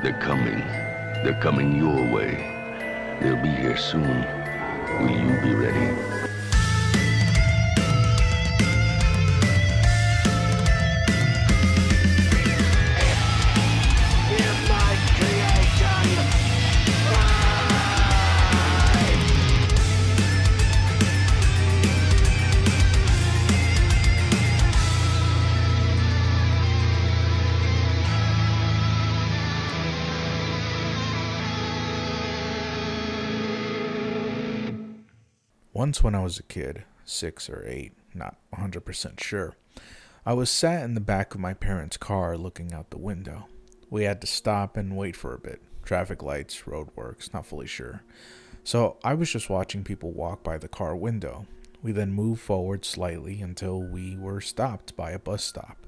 They're coming. They're coming your way. They'll be here soon. Will you be ready? Once when I was a kid, 6 or 8, not 100% sure, I was sat in the back of my parents' car looking out the window. We had to stop and wait for a bit. Traffic lights, roadworks, not fully sure. So I was just watching people walk by the car window. We then moved forward slightly until we were stopped by a bus stop.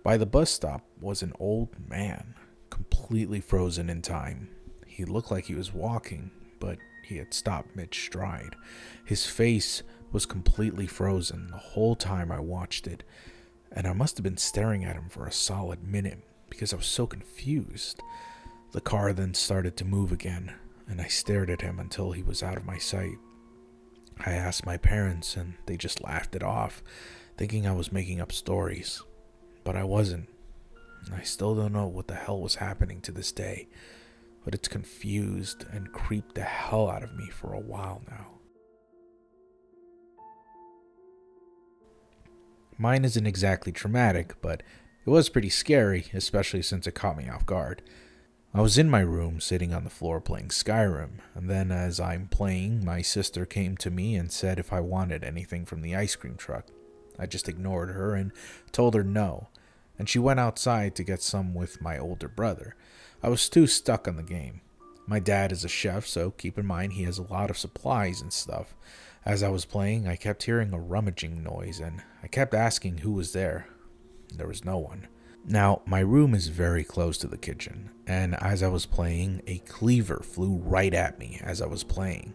By the bus stop was an old man, completely frozen in time. He looked like he was walking, but he had stopped mid-stride. His face was completely frozen the whole time I watched it, and I must have been staring at him for a solid minute because I was so confused. The car then started to move again, and I stared at him until he was out of my sight. I asked my parents, and they just laughed it off, thinking I was making up stories. But I wasn't. I still don't know what the hell was happening to this day, but it's confused and creeped the hell out of me for a while now. Mine isn't exactly traumatic, but it was pretty scary, especially since it caught me off guard. I was in my room, sitting on the floor playing Skyrim, and then as I'm playing, my sister came to me and said if I wanted anything from the ice cream truck. I just ignored her and told her no, and she went outside to get some with my older brother. I was too stuck on the game. My dad is a chef, so keep in mind he has a lot of supplies and stuff. As I was playing, I kept hearing a rummaging noise, and I kept asking who was there. There was no one. Now, my room is very close to the kitchen, and as I was playing, a cleaver flew right at me as I was playing.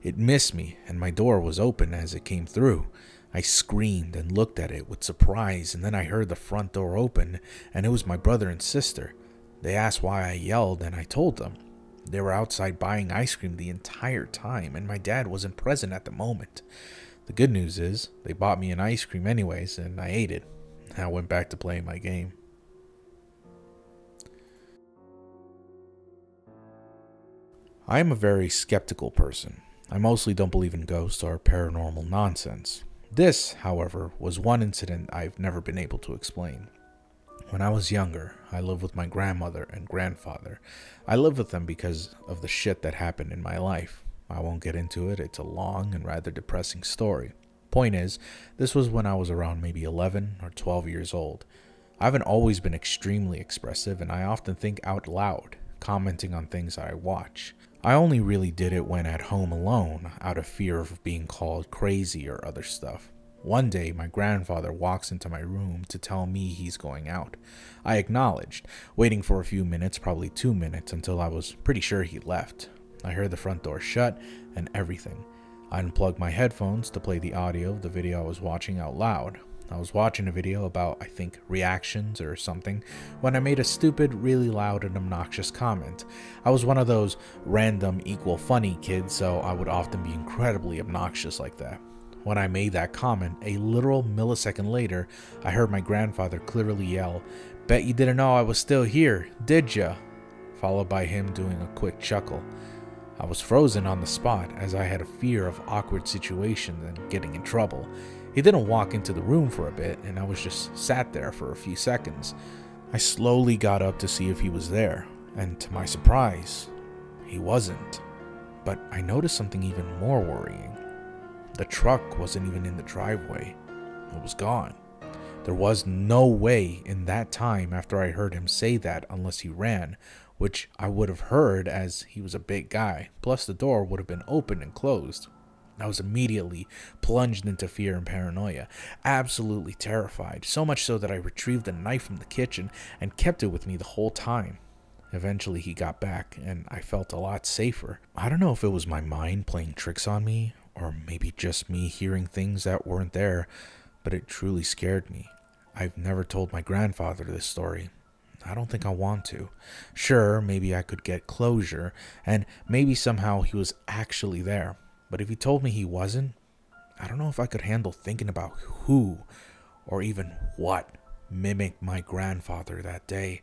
It missed me, and my door was open as it came through. I screamed and looked at it with surprise, and then I heard the front door open, and it was my brother and sister. They asked why I yelled, and I told them. They were outside buying ice cream the entire time, and my dad wasn't present at the moment. The good news is, they bought me an ice cream anyways, and I ate it. I went back to playing my game. I am a very skeptical person. I mostly don't believe in ghosts or paranormal nonsense. This, however, was one incident I've never been able to explain. When I was younger, I lived with my grandmother and grandfather. I lived with them because of the shit that happened in my life. I won't get into it, it's a long and rather depressing story. Point is, this was when I was around maybe 11 or 12 years old. I haven't always been extremely expressive, and I often think out loud, commenting on things that I watch. I only really did it when at home alone, out of fear of being called crazy or other stuff. One day, my grandfather walks into my room to tell me he's going out. I acknowledged, waiting for a few minutes, probably 2 minutes, until I was pretty sure he left. I heard the front door shut and everything. I unplugged my headphones to play the audio of the video I was watching out loud. I was watching a video about, I think, reactions or something, when I made a stupid, really loud and obnoxious comment. I was one of those random equal funny kids, so I would often be incredibly obnoxious like that. When I made that comment, a literal millisecond later, I heard my grandfather clearly yell, "Bet you didn't know I was still here, did ya?" Followed by him doing a quick chuckle. I was frozen on the spot as I had a fear of awkward situations and getting in trouble. He didn't walk into the room for a bit, and I was just sat there for a few seconds. I slowly got up to see if he was there, and to my surprise, he wasn't. But I noticed something even more worrying. The truck wasn't even in the driveway. It was gone. There was no way in that time after I heard him say that unless he ran, which I would have heard as he was a big guy, plus the door would have been open and closed. I was immediately plunged into fear and paranoia, absolutely terrified, so much so that I retrieved a knife from the kitchen and kept it with me the whole time. Eventually he got back, and I felt a lot safer. I don't know if it was my mind playing tricks on me, or maybe just me hearing things that weren't there, but it truly scared me. I've never told my grandfather this story. I don't think I want to. Sure, maybe I could get closure, and maybe somehow he was actually there. But if he told me he wasn't, I don't know if I could handle thinking about who, or even what, mimicked my grandfather that day.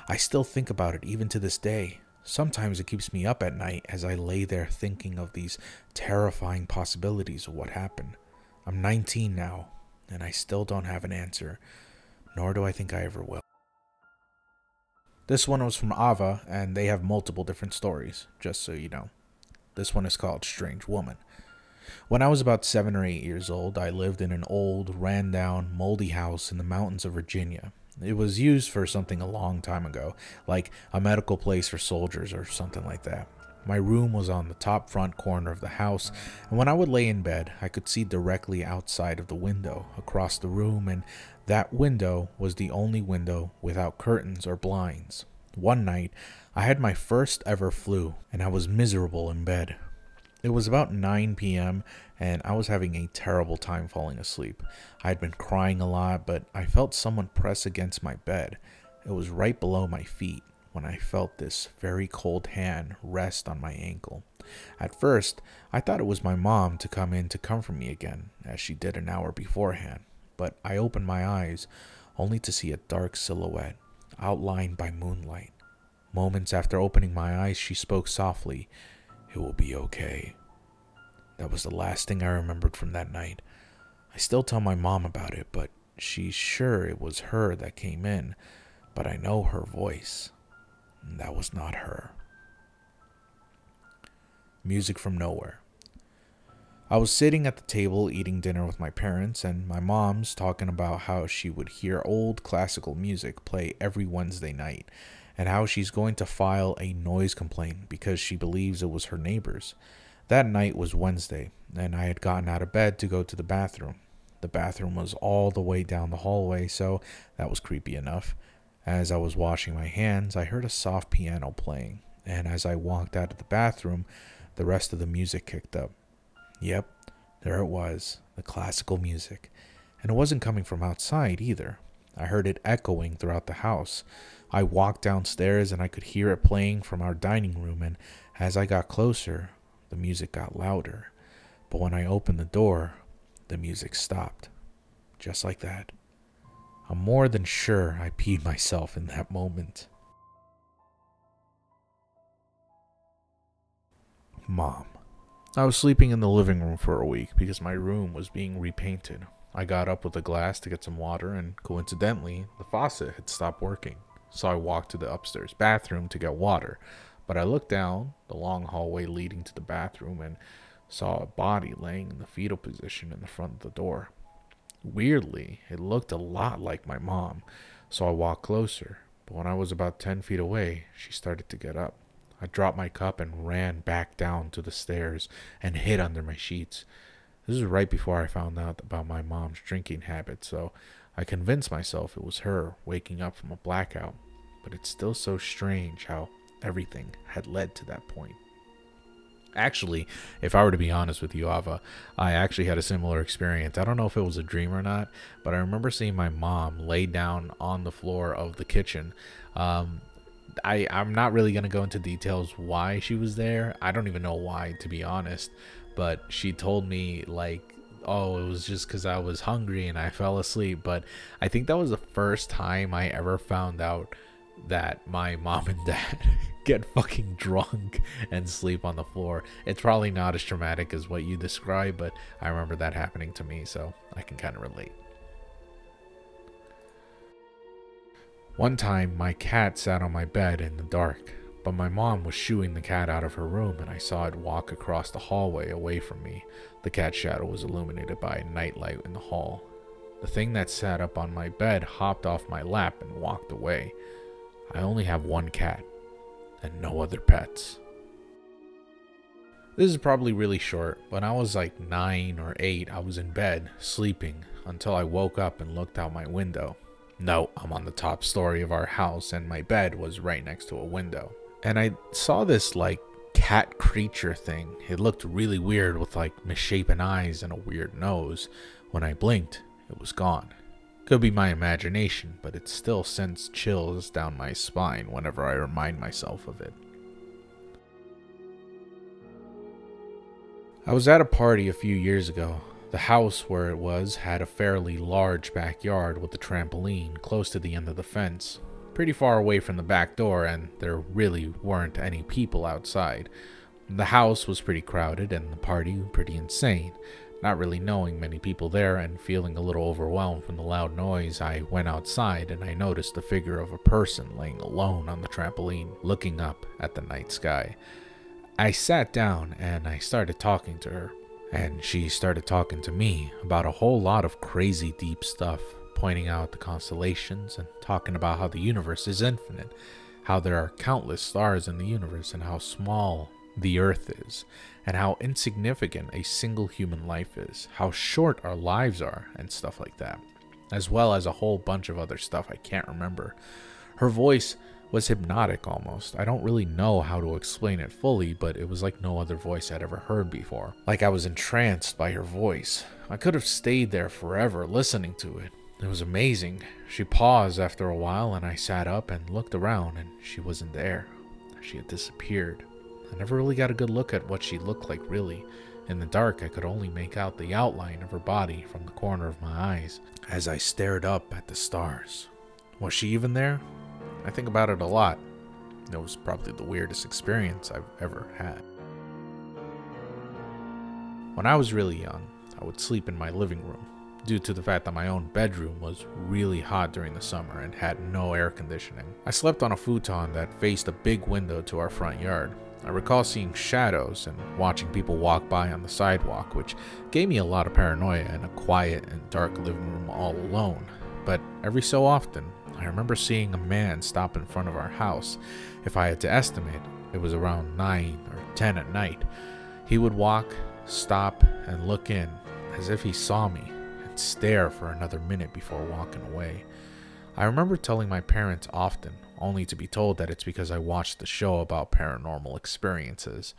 I still think about it even to this day. Sometimes it keeps me up at night as I lay there thinking of these terrifying possibilities of what happened. I'm 19 now, and I still don't have an answer, nor do I think I ever will. This one was from Ava, and they have multiple different stories, just so you know. This one is called Strange Woman. When I was about 7 or 8 years old, I lived in an old, ran-down, moldy house in the mountains of Virginia. It was used for something a long time ago, like a medical place for soldiers or something like that. My room was on the top front corner of the house, and when I would lay in bed, I could see directly outside of the window across the room, and that window was the only window without curtains or blinds. One night, I had my first ever flu, and I was miserable in bed. It was about 9 p.m., and I was having a terrible time falling asleep. I had been crying a lot, but I felt someone press against my bed. It was right below my feet when I felt this very cold hand rest on my ankle. At first, I thought it was my mom to come in to comfort me again, as she did an hour beforehand. But I opened my eyes, only to see a dark silhouette, outlined by moonlight. Moments after opening my eyes, she spoke softly. "It will be okay." That was the last thing I remembered from that night. I still tell my mom about it, but she's sure it was her that came in. But I know her voice, and that was not her. Music from nowhere. I was sitting at the table eating dinner with my parents, and my mom's talking about how she would hear old classical music play every Wednesday night, and how she's going to file a noise complaint because she believes it was her neighbors. That night was Wednesday, and I had gotten out of bed to go to the bathroom. The bathroom was all the way down the hallway, so that was creepy enough. As I was washing my hands, I heard a soft piano playing, and as I walked out of the bathroom, the rest of the music kicked up. Yep, there it was, the classical music. And it wasn't coming from outside either. I heard it echoing throughout the house. I walked downstairs and I could hear it playing from our dining room, and as I got closer, the music got louder. But when I opened the door, the music stopped. Just like that. I'm more than sure I peed myself in that moment. Mom. I was sleeping in the living room for a week because my room was being repainted. I got up with a glass to get some water, and coincidentally, the faucet had stopped working. So I walked to the upstairs bathroom to get water. But I looked down the long hallway leading to the bathroom and saw a body laying in the fetal position in the front of the door. Weirdly, it looked a lot like my mom, so I walked closer. But when I was about 10 feet away, she started to get up. I dropped my cup and ran back down to the stairs and hid under my sheets. This was right before I found out about my mom's drinking habit, so I convinced myself it was her waking up from a blackout. But it's still so strange how everything had led to that point. Actually, if I were to be honest with you, Ava, I actually had a similar experience. I don't know if it was a dream or not, but I remember seeing my mom lay down on the floor of the kitchen. I'm not really going to go into details why she was there. I don't even know why, to be honest. But she told me, like, oh, it was just because I was hungry and I fell asleep. But I think that was the first time I ever found out that my mom and dad get fucking drunk and sleep on the floor. It's probably not as traumatic as what you described, but I remember that happening to me, so I can kind of relate. One time, my cat sat on my bed in the dark, but my mom was shooing the cat out of her room, and I saw it walk across the hallway away from me. The cat's shadow was illuminated by a nightlight in the hall. The thing that sat up on my bed hopped off my lap and walked away. I only have one cat, and no other pets. This is probably really short. When I was like 9 or 8, I was in bed, sleeping, until I woke up and looked out my window. No, I'm on the top story of our house, and my bed was right next to a window. And I saw this like cat creature thing. It looked really weird with like misshapen eyes and a weird nose. When I blinked, it was gone. Could be my imagination, but it still sends chills down my spine whenever I remind myself of it. I was at a party a few years ago. The house where it was had a fairly large backyard with a trampoline close to the end of the fence, pretty far away from the back door, and there really weren't any people outside. The house was pretty crowded and the party pretty insane. Not really knowing many people there and feeling a little overwhelmed from the loud noise, I went outside and I noticed the figure of a person laying alone on the trampoline, looking up at the night sky. I sat down and I started talking to her, and she started talking to me about a whole lot of crazy deep stuff, pointing out the constellations and talking about how the universe is infinite, how there are countless stars in the universe and how small the earth is, and how insignificant a single human life is, how short our lives are, and stuff like that, as well as a whole bunch of other stuff I can't remember. Her voice was hypnotic almost. I don't really know how to explain it fully, but it was like no other voice I'd ever heard before. Like I was entranced by her voice. I could have stayed there forever listening to it. It was amazing. She paused after a while and I sat up and looked around and she wasn't there. She had disappeared. I never really got a good look at what she looked like really. In the dark, I could only make out the outline of her body from the corner of my eyes as I stared up at the stars. Was she even there? I think about it a lot. It was probably the weirdest experience I've ever had. When I was really young, I would sleep in my living room, due to the fact that my own bedroom was really hot during the summer and had no air conditioning. I slept on a futon that faced a big window to our front yard. I recall seeing shadows and watching people walk by on the sidewalk, which gave me a lot of paranoia in a quiet and dark living room all alone. But every so often, I remember seeing a man stop in front of our house. If I had to estimate, it was around 9 or 10 at night. He would walk, stop, and look in, as if he saw me, and stare for another minute before walking away. I remember telling my parents often, only to be told that it's because I watched the show about paranormal experiences.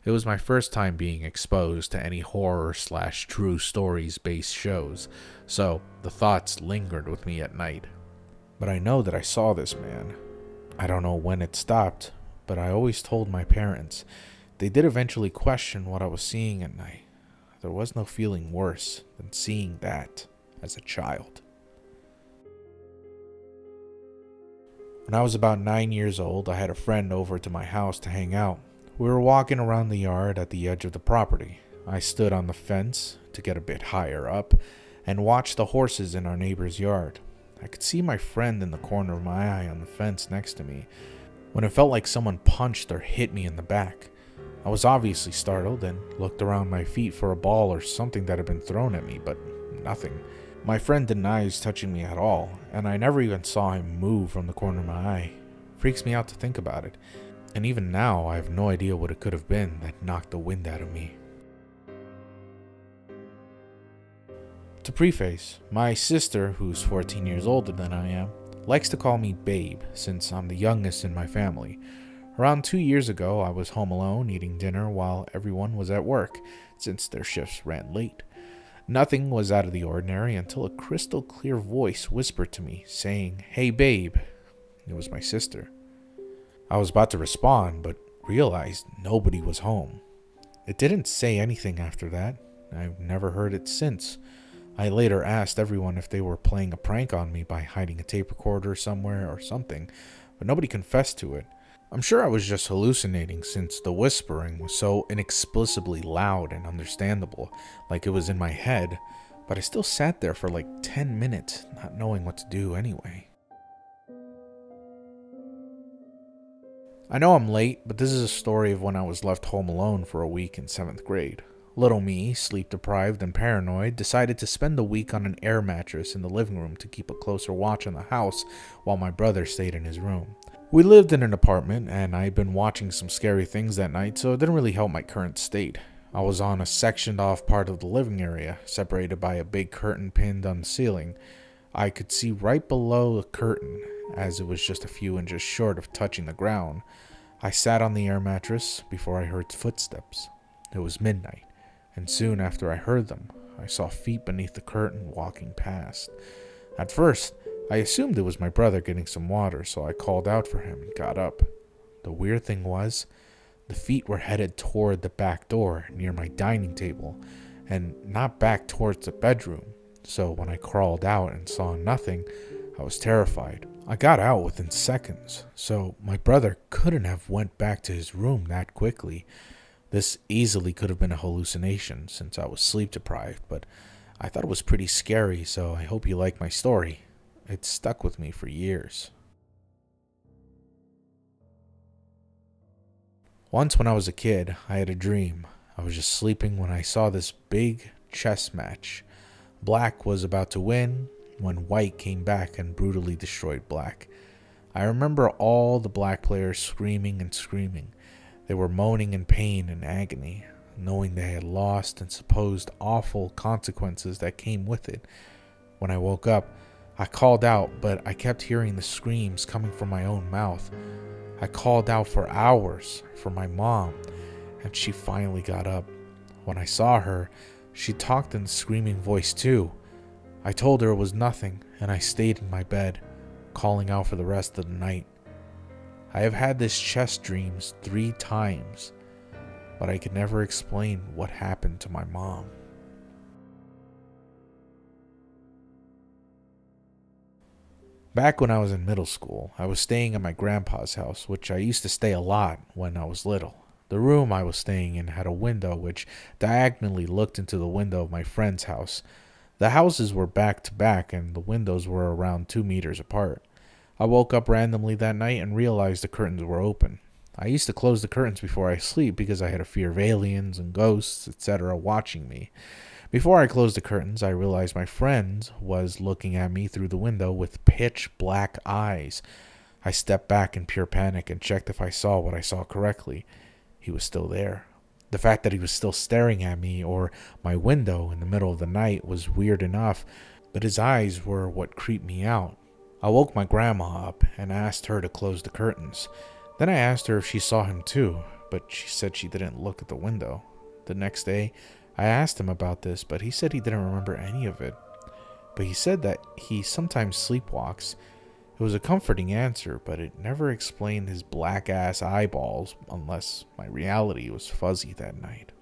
It was my first time being exposed to any horror/true stories based shows, so the thoughts lingered with me at night. But I know that I saw this man. I don't know when it stopped, but I always told my parents. They did eventually question what I was seeing at night. There was no feeling worse than seeing that as a child. When I was about 9 years old, I had a friend over to my house to hang out. We were walking around the yard at the edge of the property. I stood on the fence to get a bit higher up and watched the horses in our neighbor's yard. I could see my friend in the corner of my eye on the fence next to me when it felt like someone punched or hit me in the back. I was obviously startled and looked around my feet for a ball or something that had been thrown at me, but nothing. My friend denies touching me at all, and I never even saw him move from the corner of my eye. Freaks me out to think about it, and even now I have no idea what it could have been that knocked the wind out of me. To preface, my sister, who's 14 years older than I am, likes to call me Babe since I'm the youngest in my family. Around 2 years ago, I was home alone eating dinner while everyone was at work, since their shifts ran late. Nothing was out of the ordinary until a crystal clear voice whispered to me, saying, "Hey babe." It was my sister. I was about to respond, but realized nobody was home. It didn't say anything after that. I've never heard it since. I later asked everyone if they were playing a prank on me by hiding a tape recorder somewhere or something, but nobody confessed to it. I'm sure I was just hallucinating since the whispering was so inexplicably loud and understandable, like it was in my head, but I still sat there for like 10 minutes, not knowing what to do anyway. I know I'm late, but this is a story of when I was left home alone for a week in 7th grade. Little me, sleep-deprived and paranoid, decided to spend the week on an air mattress in the living room to keep a closer watch on the house while my brother stayed in his room. We lived in an apartment, and I'd been watching some scary things that night, so it didn't really help my current state. I was on a sectioned off part of the living area, separated by a big curtain pinned on the ceiling. I could see right below the curtain, as it was just a few inches short of touching the ground. I sat on the air mattress before I heard footsteps. It was midnight, and soon after I heard them, I saw feet beneath the curtain walking past. At first, I assumed it was my brother getting some water, so I called out for him and got up. The weird thing was, the feet were headed toward the back door near my dining table, and not back towards the bedroom. So when I crawled out and saw nothing, I was terrified. I got out within seconds, so my brother couldn't have went back to his room that quickly. This easily could have been a hallucination since I was sleep deprived, but I thought it was pretty scary, so I hope you like my story. It stuck with me for years. Once when I was a kid, I had a dream. I was just sleeping when I saw this big chess match. Black was about to win when white came back and brutally destroyed black. I remember all the black players screaming and screaming. They were moaning in pain and agony, knowing they had lost and supposed awful consequences that came with it. When I woke up, I called out, but I kept hearing the screams coming from my own mouth. I called out for hours for my mom, and she finally got up. When I saw her, she talked in a screaming voice too. I told her it was nothing, and I stayed in my bed, calling out for the rest of the night. I have had this chess dreams 3 times, but I could never explain what happened to my mom. Back when I was in middle school, I was staying at my grandpa's house, which I used to stay a lot when I was little. The room I was staying in had a window which diagonally looked into the window of my friend's house. The houses were back to back and the windows were around 2 meters apart. I woke up randomly that night and realized the curtains were open. I used to close the curtains before I sleep because I had a fear of aliens and ghosts, etc. watching me. Before I closed the curtains, I realized my friend was looking at me through the window with pitch black eyes. I stepped back in pure panic and checked if I saw what I saw correctly. He was still there. The fact that he was still staring at me or my window in the middle of the night was weird enough, but his eyes were what creeped me out. I woke my grandma up and asked her to close the curtains. Then I asked her if she saw him too, but she said she didn't look at the window. The next day, I asked him about this, but he said he didn't remember any of it. But he said that he sometimes sleepwalks. It was a comforting answer, but it never explained his black-ass eyeballs unless my reality was fuzzy that night.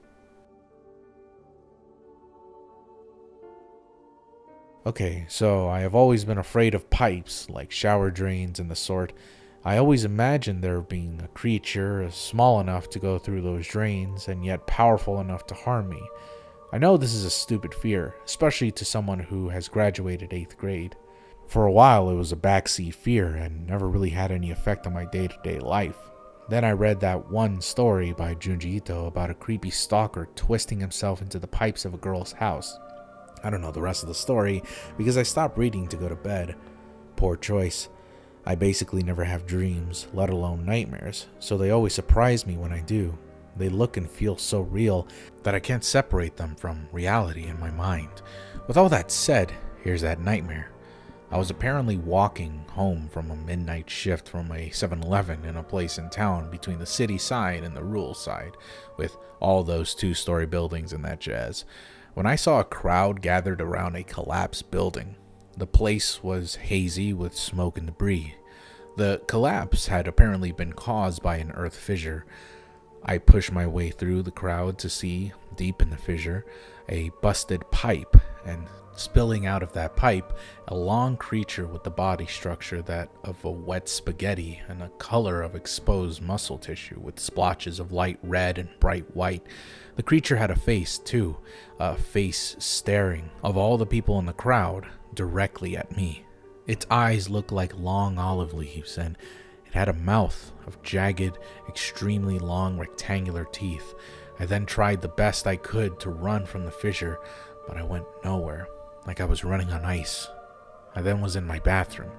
Okay, so I have always been afraid of pipes, like shower drains and the sort. I always imagined there being a creature small enough to go through those drains and yet powerful enough to harm me. I know this is a stupid fear, especially to someone who has graduated 8th grade. For a while it was a backseat fear and never really had any effect on my day-to-day life. Then I read that one story by Junji Ito about a creepy stalker twisting himself into the pipes of a girl's house. I don't know the rest of the story because I stopped reading to go to bed. Poor choice. I basically never have dreams, let alone nightmares, so they always surprise me when I do. They look and feel so real that I can't separate them from reality in my mind. With all that said, here's that nightmare. I was apparently walking home from a midnight shift from a 7-Eleven in a place in town between the city side and the rural side, with all those 2-story buildings and that jazz, when I saw a crowd gathered around a collapsed building. The place was hazy with smoke and debris. The collapse had apparently been caused by an earth fissure. I pushed my way through the crowd to see, deep in the fissure, a busted pipe, and spilling out of that pipe, a long creature with the body structure that of a wet spaghetti and a color of exposed muscle tissue with splotches of light red and bright white. The creature had a face too, a face staring, of all the people in the crowd, directly at me. Its eyes looked like long olive leaves, and it had a mouth of jagged, extremely long rectangular teeth. I then tried the best I could to run from the fissure, but I went nowhere, like I was running on ice. I then was in my bathroom,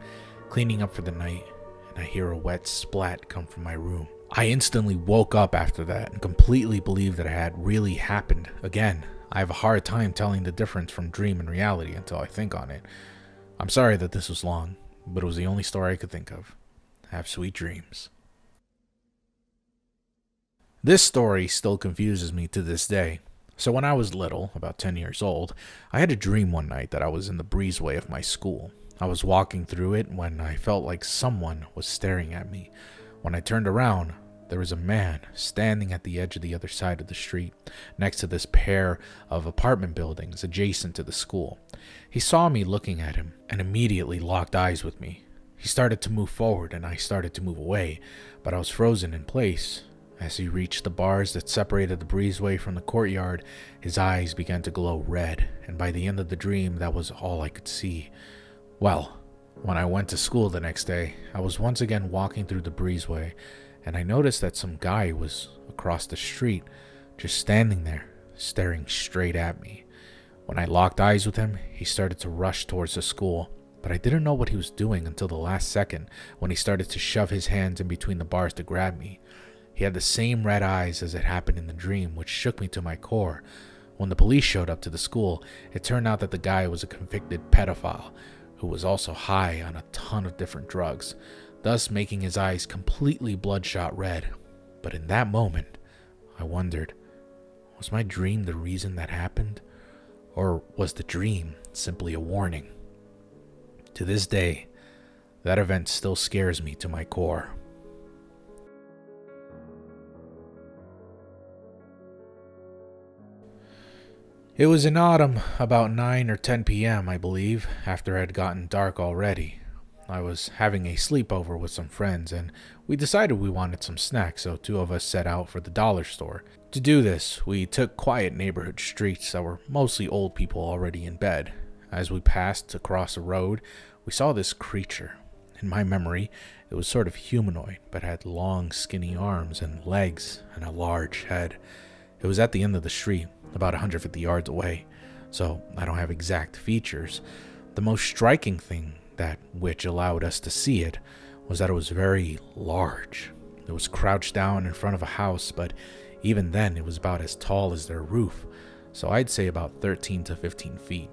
cleaning up for the night, and I hear a wet splat come from my room. I instantly woke up after that and completely believed that it had really happened again. I have a hard time telling the difference from dream and reality until I think on it. I'm sorry that this was long, but it was the only story I could think of. Have sweet dreams. This story still confuses me to this day. So when I was little, about 10 years old, I had a dream one night that I was in the breezeway of my school. I was walking through it when I felt like someone was staring at me. When I turned around, there was a man standing at the edge of the other side of the street, next to this pair of apartment buildings adjacent to the school. He saw me looking at him and immediately locked eyes with me. He started to move forward and I started to move away, but I was frozen in place. As he reached the bars that separated the breezeway from the courtyard, his eyes began to glow red, and by the end of the dream, that was all I could see. Well, when I went to school the next day, I was once again walking through the breezeway, and I noticed that some guy was across the street, just standing there, staring straight at me. When I locked eyes with him, he started to rush towards the school, but I didn't know what he was doing until the last second, when he started to shove his hands in between the bars to grab me. He had the same red eyes as it happened in the dream, which shook me to my core. When the police showed up to the school, it turned out that the guy was a convicted pedophile who was also high on a ton of different drugs, thus making his eyes completely bloodshot red. But in that moment, I wondered, was my dream the reason that happened? Or was the dream simply a warning? To this day, that event still scares me to my core. It was in autumn, about 9 or 10 p.m., I believe, after it had gotten dark already. I was having a sleepover with some friends, and we decided we wanted some snacks, so two of us set out for the dollar store. To do this, we took quiet neighborhood streets that were mostly old people already in bed. As we passed across a road, we saw this creature. In my memory, it was sort of humanoid, but had long, skinny arms and legs and a large head. It was at the end of the street, about 150 yards away, so I don't have exact features. The most striking thing that which allowed us to see it was that it was very large. It was crouched down in front of a house, but even then it was about as tall as their roof, so I'd say about 13 to 15 feet.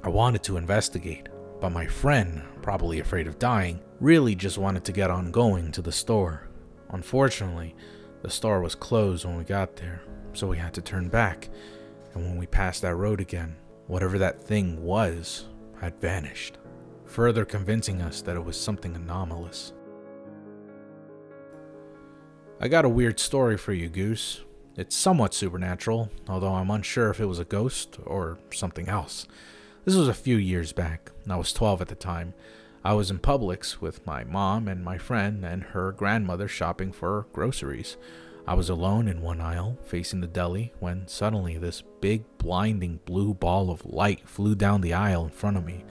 I wanted to investigate, but my friend, probably afraid of dying, really just wanted to get on going to the store. Unfortunately, the store was closed when we got there, so we had to turn back, and when we passed that road again, whatever that thing was had vanished, further convincing us that it was something anomalous. I got a weird story for you, Goose. It's somewhat supernatural, although I'm unsure if it was a ghost or something else. This was a few years back, and I was 12 at the time. I was in Publix with my mom and my friend and her grandmother shopping for groceries. I was alone in one aisle, facing the deli, when suddenly this big, blinding blue ball of light flew down the aisle in front of me.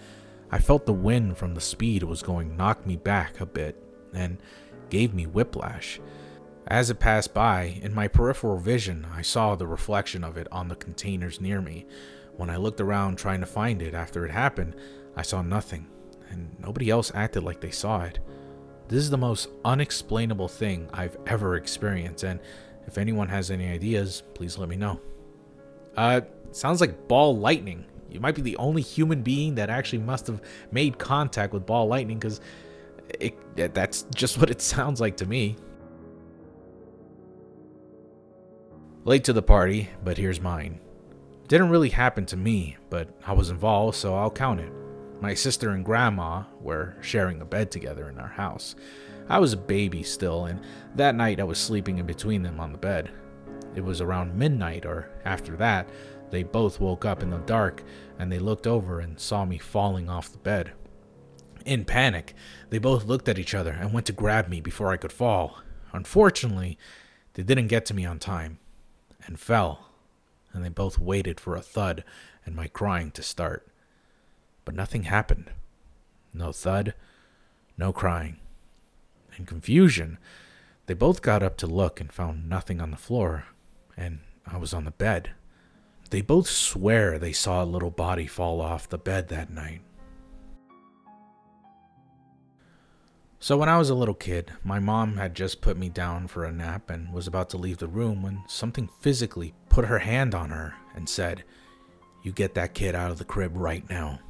I felt the wind from the speed it was going knock me back a bit, and gave me whiplash. As it passed by, in my peripheral vision, I saw the reflection of it on the containers near me. When I looked around trying to find it after it happened, I saw nothing, and nobody else acted like they saw it. This is the most unexplainable thing I've ever experienced, and if anyone has any ideas, please let me know. Sounds like ball lightning. You might be the only human being that actually must have made contact with ball lightning, because that's just what it sounds like to me. Late to the party, but here's mine. It didn't really happen to me, but I was involved, so I'll count it. My sister and grandma were sharing a bed together in our house. I was a baby still, and that night I was sleeping in between them on the bed. It was around midnight, or after that. They both woke up in the dark, and they looked over and saw me falling off the bed. In panic, they both looked at each other and went to grab me before I could fall. Unfortunately, they didn't get to me on time, and fell, and they both waited for a thud and my crying to start. But nothing happened. No thud, no crying. In confusion, they both got up to look and found nothing on the floor, and I was on the bed. They both swear they saw a little body fall off the bed that night. So when I was a little kid, my mom had just put me down for a nap and was about to leave the room when something physically put her hand on her and said, "You get that kid out of the crib right now."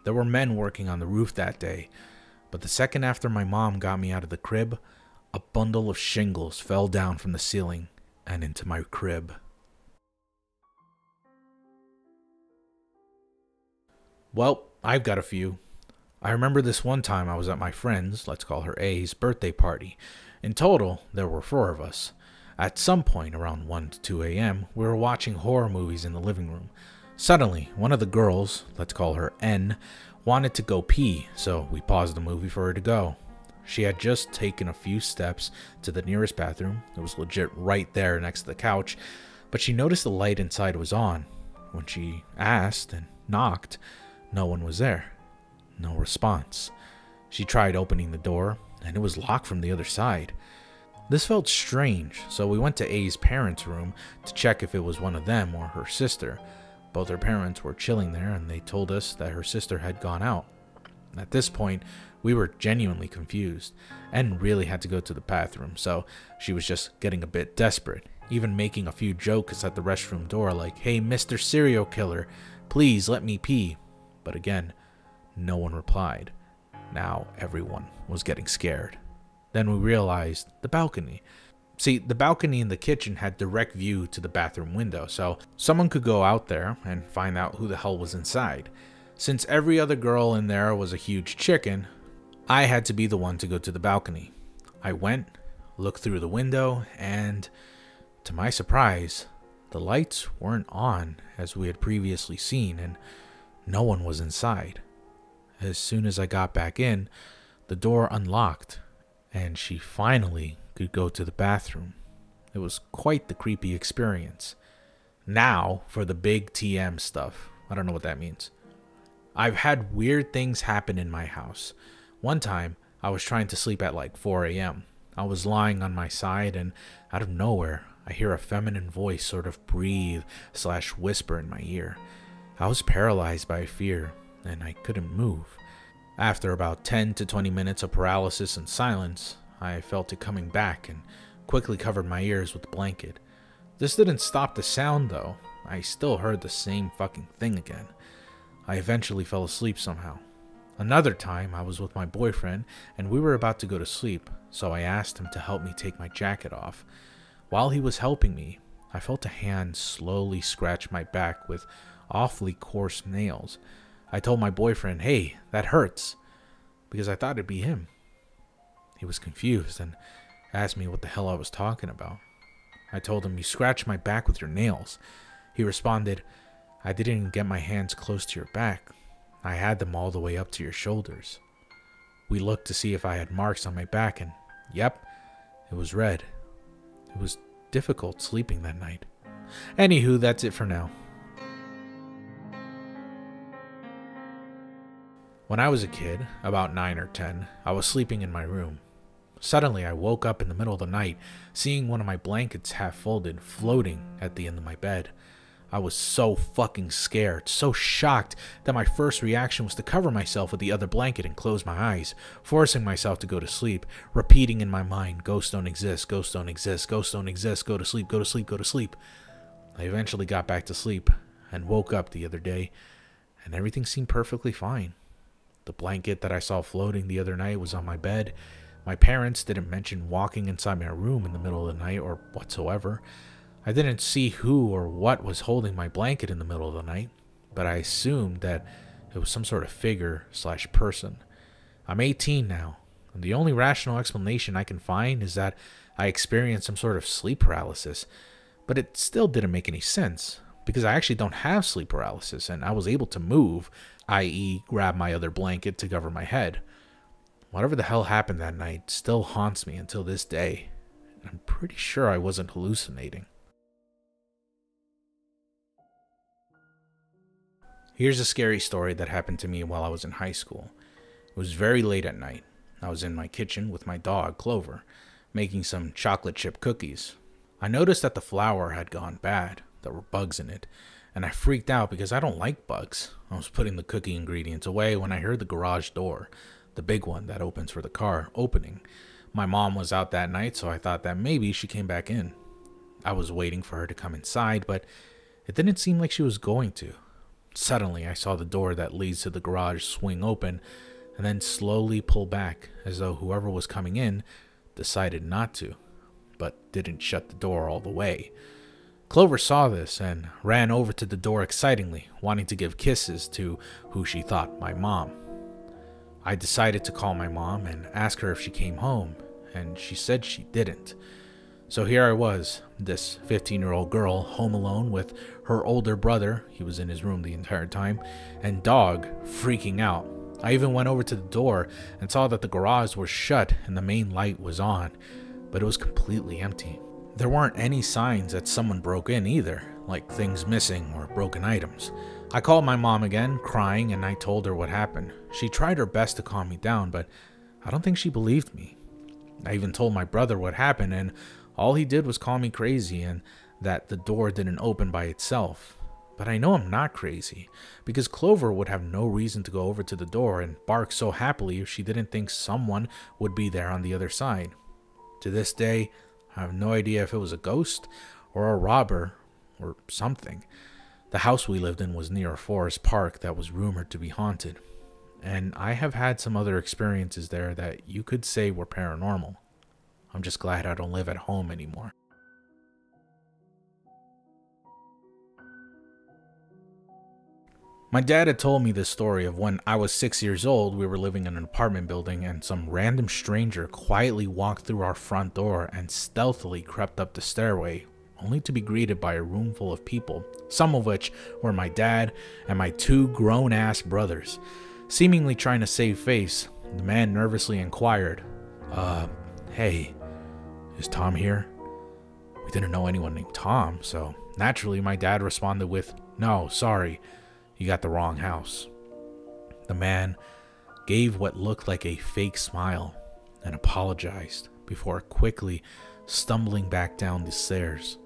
There were men working on the roof that day, but the second after my mom got me out of the crib, a bundle of shingles fell down from the ceiling and into my crib. Well, I've got a few. I remember this one time I was at my friend's, let's call her A's, birthday party. In total, there were 4 of us. At some point around 1 to 2 a.m., we were watching horror movies in the living room. Suddenly, one of the girls, let's call her N, wanted to go pee, so we paused the movie for her to go. She had just taken a few steps to the nearest bathroom. It was legit right there next to the couch, but she noticed the light inside was on. When she asked and knocked, no one was there. No response. She tried opening the door, and it was locked from the other side. This felt strange, so we went to A's parents' room to check if it was one of them or her sister. Both her parents were chilling there, and they told us that her sister had gone out. At this point, we were genuinely confused, and really had to go to the bathroom, so she was just getting a bit desperate, even making a few jokes at the restroom door like, "Hey, Mr. Serial Killer, please let me pee." But again, no one replied. Now everyone was getting scared. Then we realized the balcony. See, the balcony in the kitchen had direct view to the bathroom window, so someone could go out there and find out who the hell was inside. Since every other girl in there was a huge chicken, I had to be the one to go to the balcony. I went, looked through the window, and to my surprise, the lights weren't on as we had previously seen, and no one was inside. As soon as I got back in, the door unlocked, and she finally could go to the bathroom. It was quite the creepy experience. Now for the big TM stuff. I don't know what that means. I've had weird things happen in my house. One time, I was trying to sleep at like 4 a.m. I was lying on my side, and out of nowhere, I hear a feminine voice sort of breathe/whisper in my ear. I was paralyzed by fear, and I couldn't move. After about 10 to 20 minutes of paralysis and silence, I felt it coming back and quickly covered my ears with a blanket. This didn't stop the sound though. I still heard the same fucking thing again. I eventually fell asleep somehow. Another time, I was with my boyfriend, and we were about to go to sleep, so I asked him to help me take my jacket off. While he was helping me, I felt a hand slowly scratch my back with awfully coarse nails. I told my boyfriend, "Hey, that hurts," because I thought it'd be him. He was confused and asked me what the hell I was talking about. I told him, "You scratched my back with your nails." He responded, "I didn't even get my hands close to your back. I had them all the way up to your shoulders." We looked to see if I had marks on my back, and yep, it was red. It was difficult sleeping that night. Anywho, that's it for now. When I was a kid, about 9 or 10, I was sleeping in my room. Suddenly, I woke up in the middle of the night, seeing one of my blankets half folded, floating at the end of my bed. I was so fucking scared, so shocked, that my first reaction was to cover myself with the other blanket and close my eyes, forcing myself to go to sleep, repeating in my mind, "Ghosts don't exist, ghosts don't exist, ghosts don't exist, go to sleep, go to sleep, go to sleep." I eventually got back to sleep and woke up the other day, and everything seemed perfectly fine. The blanket that I saw floating the other night was on my bed. My parents didn't mention walking inside my room in the middle of the night or whatsoever. I didn't see who or what was holding my blanket in the middle of the night, but I assumed that it was some sort of figure/person. I'm 18 now, and the only rational explanation I can find is that I experienced some sort of sleep paralysis, but it still didn't make any sense, because I actually don't have sleep paralysis, and I was able to move, i.e. grab my other blanket to cover my head. Whatever the hell happened that night still haunts me until this day, and I'm pretty sure I wasn't hallucinating. Here's a scary story that happened to me while I was in high school. It was very late at night. I was in my kitchen with my dog, Clover, making some chocolate chip cookies. I noticed that the flour had gone bad. There were bugs in it, and I freaked out because I don't like bugs. I was putting the cookie ingredients away when I heard the garage door, the big one that opens for the car, opening. My mom was out that night, so I thought that maybe she came back in. I was waiting for her to come inside, but it didn't seem like she was going to. Suddenly, I saw the door that leads to the garage swing open and then slowly pull back, as though whoever was coming in decided not to, but didn't shut the door all the way. Clover saw this and ran over to the door excitingly, wanting to give kisses to who she thought my mom. I decided to call my mom and ask her if she came home, and she said she didn't. So here I was, this 15-year-old girl, home alone with her older brother, he was in his room the entire time, and dog, freaking out. I even went over to the door and saw that the garage was shut and the main light was on, but it was completely empty. There weren't any signs that someone broke in either, like things missing or broken items. I called my mom again, crying, and I told her what happened. She tried her best to calm me down, but I don't think she believed me. I even told my brother what happened, and all he did was call me crazy and that the door didn't open by itself. But I know I'm not crazy, because Clover would have no reason to go over to the door and bark so happily if she didn't think someone would be there on the other side. To this day, I have no idea if it was a ghost or a robber or something. The house we lived in was near a forest park that was rumored to be haunted, and I have had some other experiences there that you could say were paranormal. I'm just glad I don't live at home anymore. My dad had told me this story of when I was 6 years old. We were living in an apartment building and some random stranger quietly walked through our front door and stealthily crept up the stairway, only to be greeted by a room full of people, some of which were my dad and my two grown-ass brothers. Seemingly trying to save face, the man nervously inquired, hey, is Tom here? We didn't know anyone named Tom, so naturally my dad responded with, no, sorry, you got the wrong house. The man gave what looked like a fake smile and apologized before quickly stumbling back down the stairs.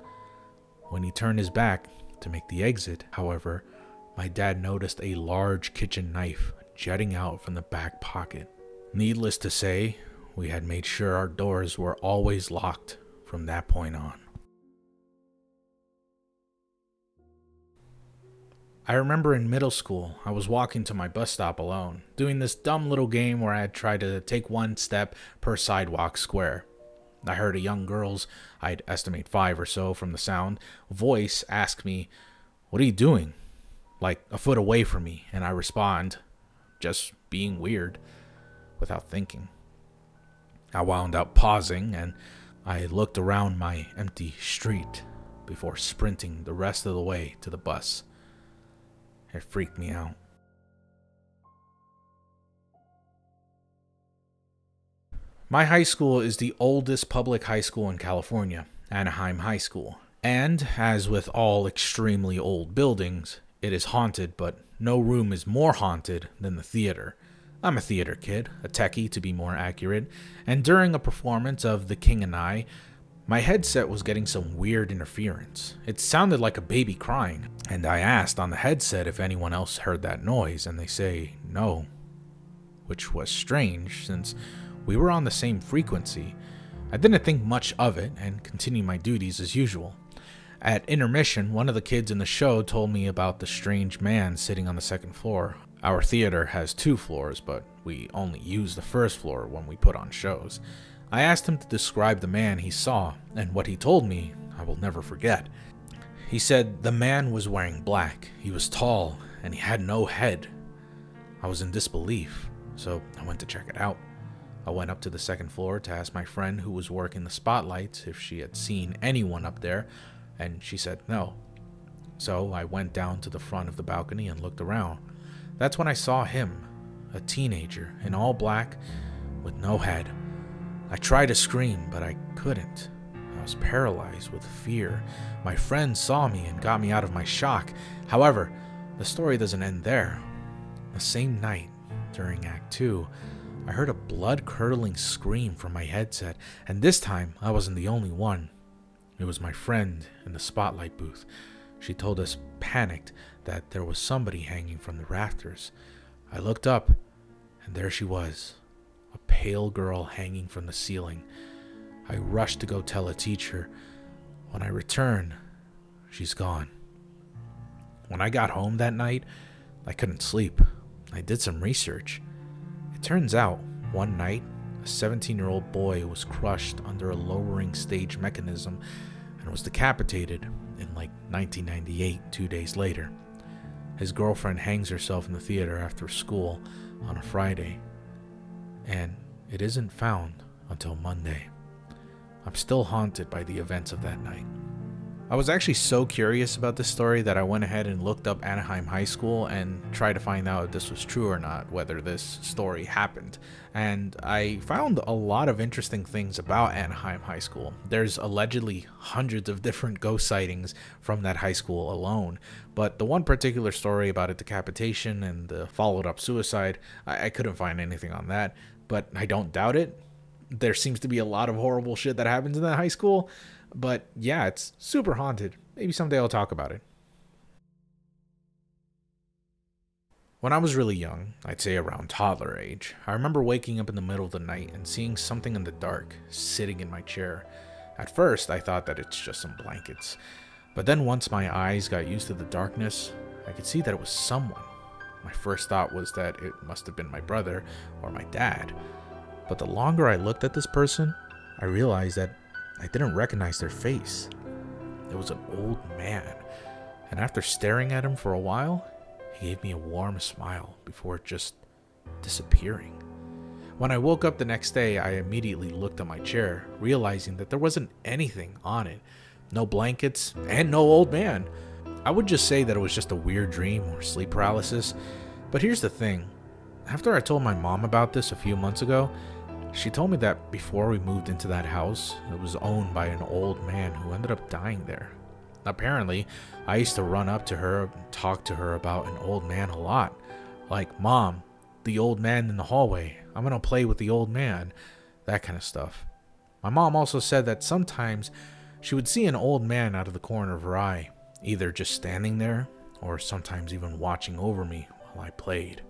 When he turned his back to make the exit, however, my dad noticed a large kitchen knife jutting out from the back pocket. Needless to say, we had made sure our doors were always locked from that point on. I remember in middle school, I was walking to my bus stop alone, doing this dumb little game where I'd try to take one step per sidewalk square. I heard a young girl's, I'd estimate 5 or so from the sound, voice ask me, "What are you doing?" Like a foot away from me, and I respond, just being weird, without thinking. I wound up pausing, and I looked around my empty street before sprinting the rest of the way to the bus. It freaked me out. My high school is the oldest public high school in California, Anaheim High School. And, as with all extremely old buildings, it is haunted, but no room is more haunted than the theater. I'm a theater kid, a techie to be more accurate, and during a performance of The King and I, my headset was getting some weird interference. It sounded like a baby crying, and I asked on the headset if anyone else heard that noise, and they say no, which was strange since we were on the same frequency. I didn't think much of it and continued my duties as usual. At intermission, one of the kids in the show told me about the strange man sitting on the second floor. Our theater has 2 floors, but we only use the first floor when we put on shows. I asked him to describe the man he saw, and what he told me I will never forget. He said the man was wearing black, he was tall, and he had no head. I was in disbelief, so I went to check it out. I went up to the second floor to ask my friend who was working the spotlights if she had seen anyone up there, and she said no. So I went down to the front of the balcony and looked around. That's when I saw him, a teenager in all black with no head. I tried to scream, but I couldn't. I was paralyzed with fear. My friend saw me and got me out of my shock. However, the story doesn't end there. The same night, during Act 2, I heard a blood-curdling scream from my headset, and this time I wasn't the only one. It was my friend in the spotlight booth. She told us, panicked, that there was somebody hanging from the rafters. I looked up, and there she was, a pale girl hanging from the ceiling. I rushed to go tell a teacher. When I returned, she's gone. When I got home that night, I couldn't sleep. I did some research. It turns out, one night, a 17-year-old boy was crushed under a lowering stage mechanism and was decapitated in like 1998, 2 days later. His girlfriend hangs herself in the theater after school on a Friday, and it isn't found until Monday. I'm still haunted by the events of that night. I was actually so curious about this story that I went ahead and looked up Anaheim High School and tried to find out if this was true or not, whether this story happened. And I found a lot of interesting things about Anaheim High School. There's allegedly hundreds of different ghost sightings from that high school alone. But the one particular story about a decapitation and the followed up suicide, I couldn't find anything on that. But I don't doubt it. There seems to be a lot of horrible shit that happens in that high school. But yeah, it's super haunted. Maybe someday I'll talk about it. When I was really young, I'd say around toddler age, I remember waking up in the middle of the night and seeing something in the dark sitting in my chair. At first, I thought that it's just some blankets. But then once my eyes got used to the darkness, I could see that it was someone. My first thought was that it must have been my brother or my dad. But the longer I looked at this person, I realized that I didn't recognize their face. It was an old man, and after staring at him for a while, he gave me a warm smile before just disappearing. When I woke up the next day, I immediately looked at my chair, realizing that there wasn't anything on it. No blankets, and no old man. I would just say that it was just a weird dream or sleep paralysis. But here's the thing. After I told my mom about this a few months ago, she told me that before we moved into that house, it was owned by an old man who ended up dying there. Apparently, I used to run up to her and talk to her about an old man a lot. Like, "Mom, the old man in the hallway. I'm gonna play with the old man." That kind of stuff. My mom also said that sometimes she would see an old man out of the corner of her eye, either just standing there or sometimes even watching over me while I played.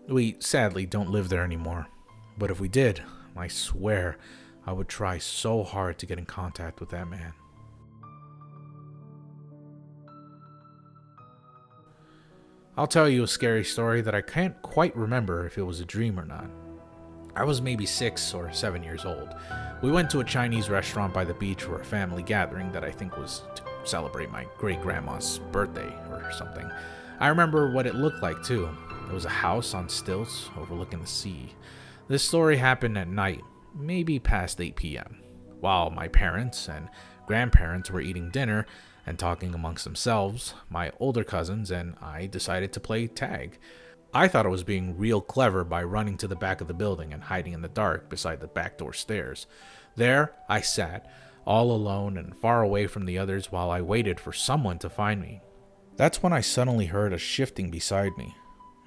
We sadly don't live there anymore. But if we did, I swear I would try so hard to get in contact with that man. I'll tell you a scary story that I can't quite remember if it was a dream or not. I was maybe 6 or 7 years old. We went to a Chinese restaurant by the beach for a family gathering that I think was to celebrate my great-grandma's birthday or something. I remember what it looked like too. It was a house on stilts overlooking the sea. This story happened at night, maybe past 8 p.m., while my parents and grandparents were eating dinner and talking amongst themselves. My older cousins and I decided to play tag. I thought it was being real clever by running to the back of the building and hiding in the dark beside the back door stairs. There, I sat, all alone and far away from the others while I waited for someone to find me. That's when I suddenly heard a shifting beside me.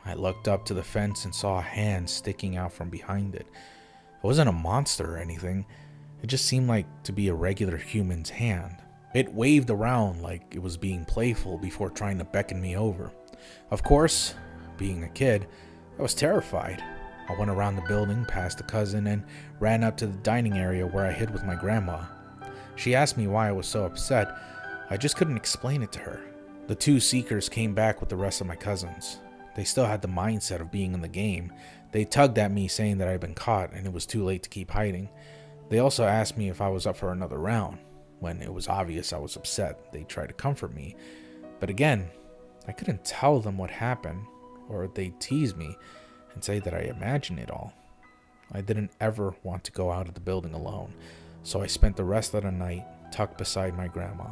I looked up to the fence and saw a hand sticking out from behind it. It wasn't a monster or anything. It just seemed like to be a regular human's hand. It waved around like it was being playful before trying to beckon me over. Of course, being a kid, I was terrified. I went around the building past a cousin and ran up to the dining area where I hid with my grandma. She asked me why I was so upset. I just couldn't explain it to her. The two seekers came back with the rest of my cousins. They still had the mindset of being in the game. They tugged at me saying that I'd been caught and it was too late to keep hiding. They also asked me if I was up for another round. When it was obvious I was upset, they tried to comfort me. But again, I couldn't tell them what happened, or they'd tease me and say that I imagined it all. I didn't ever want to go out of the building alone, so I spent the rest of the night tucked beside my grandma.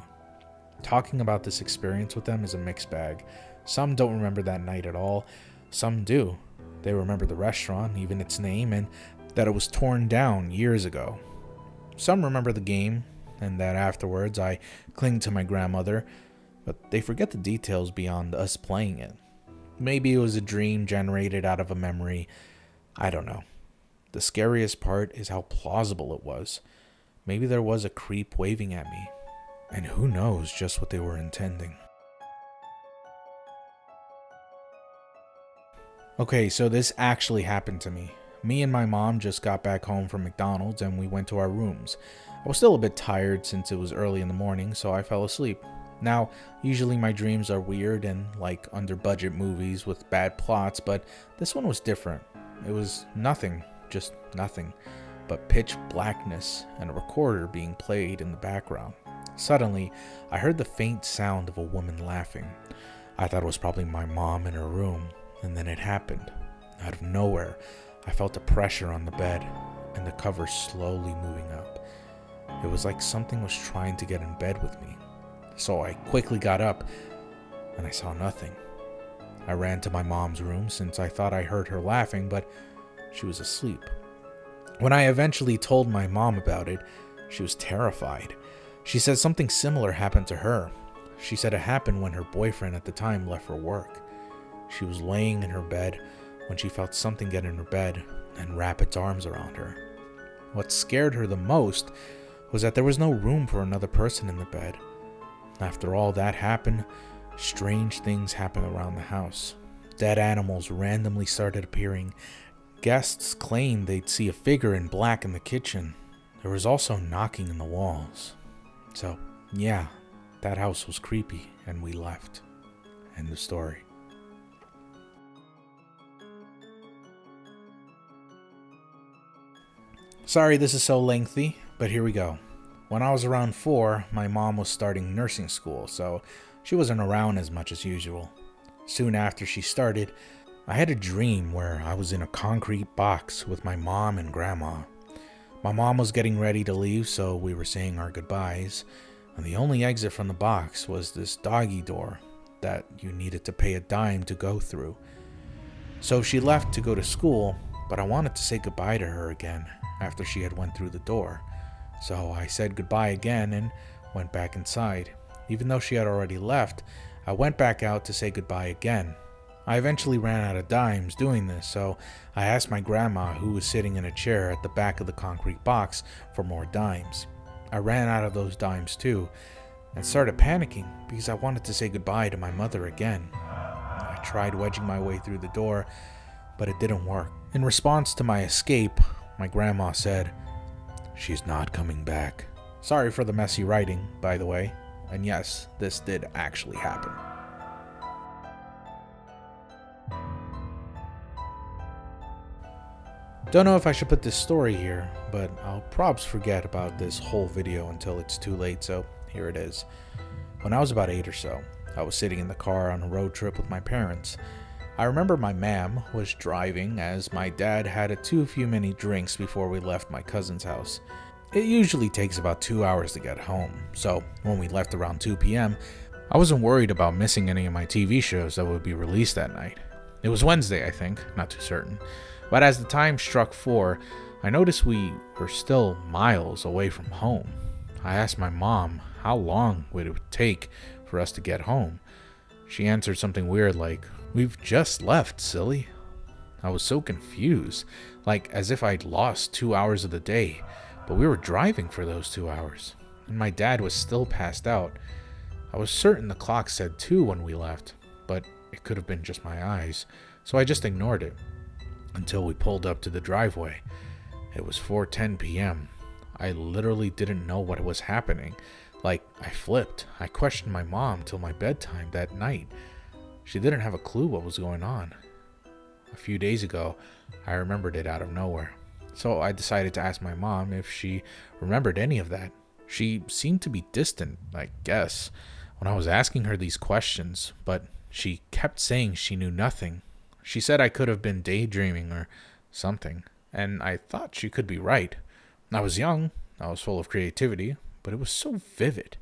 Talking about this experience with them is a mixed bag. Some don't remember that night at all. Some do. They remember the restaurant, even its name, and that it was torn down years ago. Some remember the game, and that afterwards I clinged to my grandmother, but they forget the details beyond us playing it. Maybe it was a dream generated out of a memory. I don't know. The scariest part is how plausible it was. Maybe there was a creep waving at me, and who knows just what they were intending. Okay, so this actually happened to me. Me and my mom just got back home from McDonald's and we went to our rooms. I was still a bit tired since it was early in the morning, so I fell asleep. Now, usually my dreams are weird and like under budget movies with bad plots, but this one was different. It was nothing, just nothing, but pitch blackness and a recorder being played in the background. Suddenly, I heard the faint sound of a woman laughing. I thought it was probably my mom in her room. And then it happened. Out of nowhere, I felt a pressure on the bed and the cover slowly moving up. It was like something was trying to get in bed with me. So I quickly got up and I saw nothing. I ran to my mom's room since I thought I heard her laughing, but she was asleep. When I eventually told my mom about it, she was terrified. She said something similar happened to her. She said it happened when her boyfriend at the time left for work. She was laying in her bed when she felt something get in her bed and wrap its arms around her. What scared her the most was that there was no room for another person in the bed. After all that happened, strange things happened around the house. Dead animals randomly started appearing. Guests claimed they'd see a figure in black in the kitchen. There was also knocking in the walls. So, yeah, that house was creepy and we left. End of story. Sorry this is so lengthy, but here we go. When I was around 4, my mom was starting nursing school, so she wasn't around as much as usual. Soon after she started, I had a dream where I was in a concrete box with my mom and grandma. My mom was getting ready to leave, so we were saying our goodbyes, and the only exit from the box was this doggy door that you needed to pay a dime to go through. So she left to go to school, but I wanted to say goodbye to her again after she had went through the door. So I said goodbye again and went back inside. Even though she had already left, I went back out to say goodbye again. I eventually ran out of dimes doing this, so I asked my grandma, who was sitting in a chair at the back of the concrete box, for more dimes. I ran out of those dimes too, and started panicking because I wanted to say goodbye to my mother again. I tried wedging my way through the door, but it didn't work. In response to my escape, my grandma said, "She's not coming back." Sorry for the messy writing, by the way. And yes, this did actually happen. Don't know if I should put this story here, but I'll probs forget about this whole video until it's too late, so here it is. When I was about 8 or so, I was sitting in the car on a road trip with my parents. I remember my mom was driving as my dad had a too few many drinks before we left my cousin's house. It usually takes about 2 hours to get home, so when we left around 2 p.m., I wasn't worried about missing any of my TV shows that would be released that night. It was Wednesday, I think, not too certain. But as the time struck 4, I noticed we were still miles away from home. I asked my mom how long would it take for us to get home. She answered something weird like, "We've just left, silly." I was so confused, like as if I'd lost 2 hours of the day, but we were driving for those 2 hours, and my dad was still passed out. I was certain the clock said 2 when we left, but it could have been just my eyes, so I just ignored it. Until we pulled up to the driveway. It was 4:10 p.m. I literally didn't know what was happening. Like, I flipped. I questioned my mom till my bedtime that night. She didn't have a clue what was going on. A few days ago, I remembered it out of nowhere. So I decided to ask my mom if she remembered any of that. She seemed to be distant, I guess, when I was asking her these questions, but she kept saying she knew nothing. She said I could have been daydreaming or something, and I thought she could be right. I was young, I was full of creativity, but it was so vivid,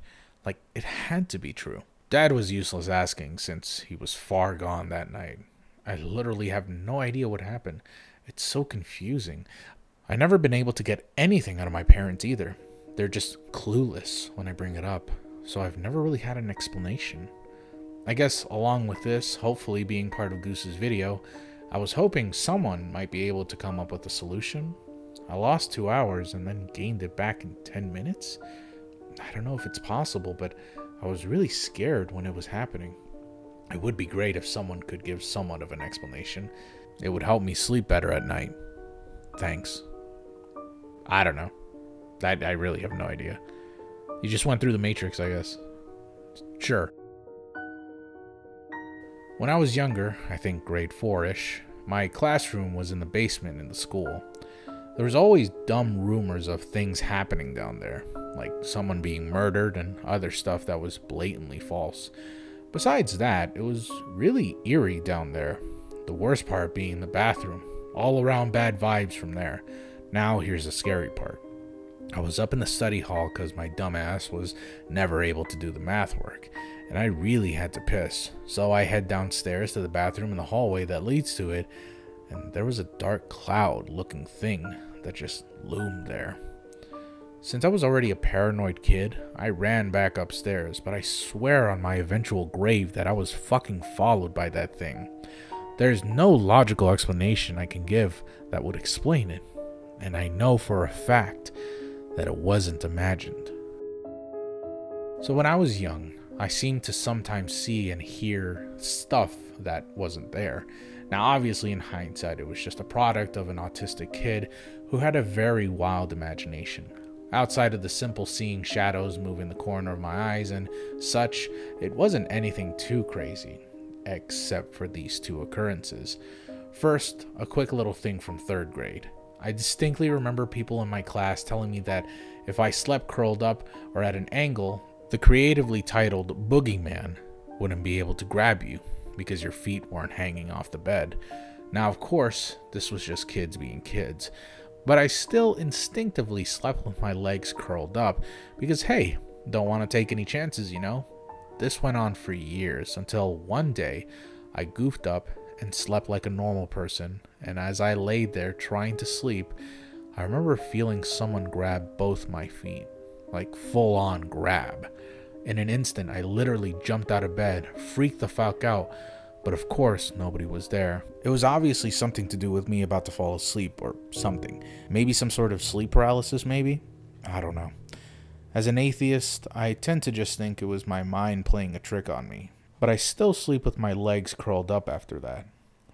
like it had to be true. Dad was useless asking since he was far gone that night. I literally have no idea what happened. It's so confusing. I've never been able to get anything out of my parents either. They're just clueless when I bring it up, so I've never really had an explanation. I guess along with this, hopefully being part of Goose's video, I was hoping someone might be able to come up with a solution. I lost 2 hours and then gained it back in 10 minutes. I don't know if it's possible, but I was really scared when it was happening. It would be great if someone could give somewhat of an explanation. It would help me sleep better at night. Thanks. I don't know. I really have no idea. You just went through the Matrix, I guess. Sure. When I was younger, I think grade 4-ish, my classroom was in the basement in the school. There was always dumb rumors of things happening down there, like someone being murdered and other stuff that was blatantly false. Besides that, it was really eerie down there, the worst part being the bathroom. All around bad vibes from there. Now here's the scary part. I was up in the study hall because my dumb ass was never able to do the math work, and I really had to piss. So I head downstairs to the bathroom in the hallway that leads to it, and there was a dark cloud-looking thing that just loomed there. Since I was already a paranoid kid, I ran back upstairs, but I swear on my eventual grave that I was fucking followed by that thing. There's no logical explanation I can give that would explain it, and I know for a fact that it wasn't imagined. So when I was young, I seemed to sometimes see and hear stuff that wasn't there. Now obviously in hindsight it was just a product of an autistic kid who had a very wild imagination. Outside of the simple seeing shadows move in the corner of my eyes and such, it wasn't anything too crazy, except for these two occurrences. First, a quick little thing from 3rd grade. I distinctly remember people in my class telling me that if I slept curled up or at an angle, the creatively titled boogeyman wouldn't be able to grab you because your feet weren't hanging off the bed. Now, of course, this was just kids being kids, but I still instinctively slept with my legs curled up because, hey, don't want to take any chances, you know? This went on for years until one day I goofed up and slept like a normal person, and as I laid there trying to sleep, I remember feeling someone grab both my feet, like full on grab. In an instant, I literally jumped out of bed, freaked the fuck out, but of course nobody was there. It was obviously something to do with me about to fall asleep or something. Maybe some sort of sleep paralysis, maybe? I don't know. As an atheist, I tend to just think it was my mind playing a trick on me. But I still sleep with my legs curled up after that.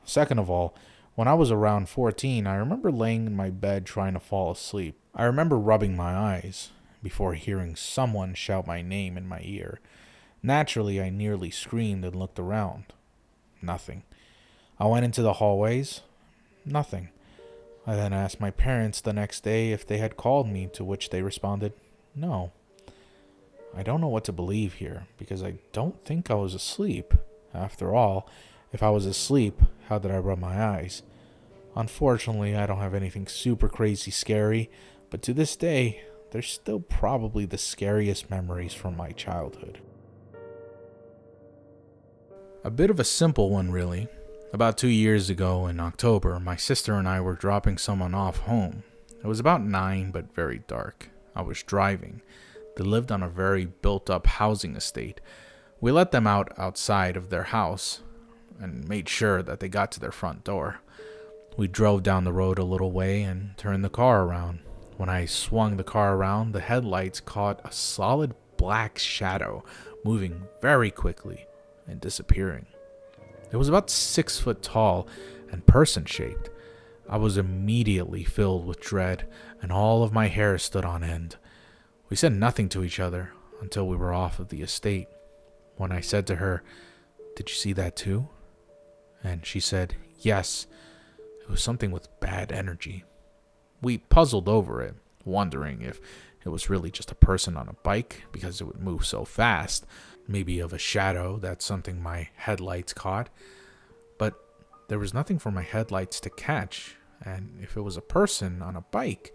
Second of all, when I was around 14, I remember laying in my bed trying to fall asleep. I remember rubbing my eyes before hearing someone shout my name in my ear. Naturally, I nearly screamed and looked around. Nothing. I went into the hallways. Nothing. I then asked my parents the next day if they had called me, to which they responded, no. I don't know what to believe here, because I don't think I was asleep. After all, if I was asleep, how did I rub my eyes? Unfortunately, I don't have anything super crazy scary, but to this day, they're still probably the scariest memories from my childhood. A bit of a simple one, really. About 2 years ago in October, my sister and I were dropping someone off home. It was about 9, but very dark. I was driving. They lived on a very built-up housing estate. We let them outside of their house and made sure that they got to their front door. We drove down the road a little way and turned the car around. When I swung the car around, the headlights caught a solid black shadow moving very quickly and disappearing. It was about 6 foot tall and person-shaped. I was immediately filled with dread, and all of my hair stood on end. We said nothing to each other until we were off of the estate. When I said to her, "Did you see that too?" And she said, "Yes, it was something with bad energy." We puzzled over it, wondering if it was really just a person on a bike because it would move so fast, maybe of a shadow, that's something my headlights caught. But there was nothing for my headlights to catch, and if it was a person on a bike,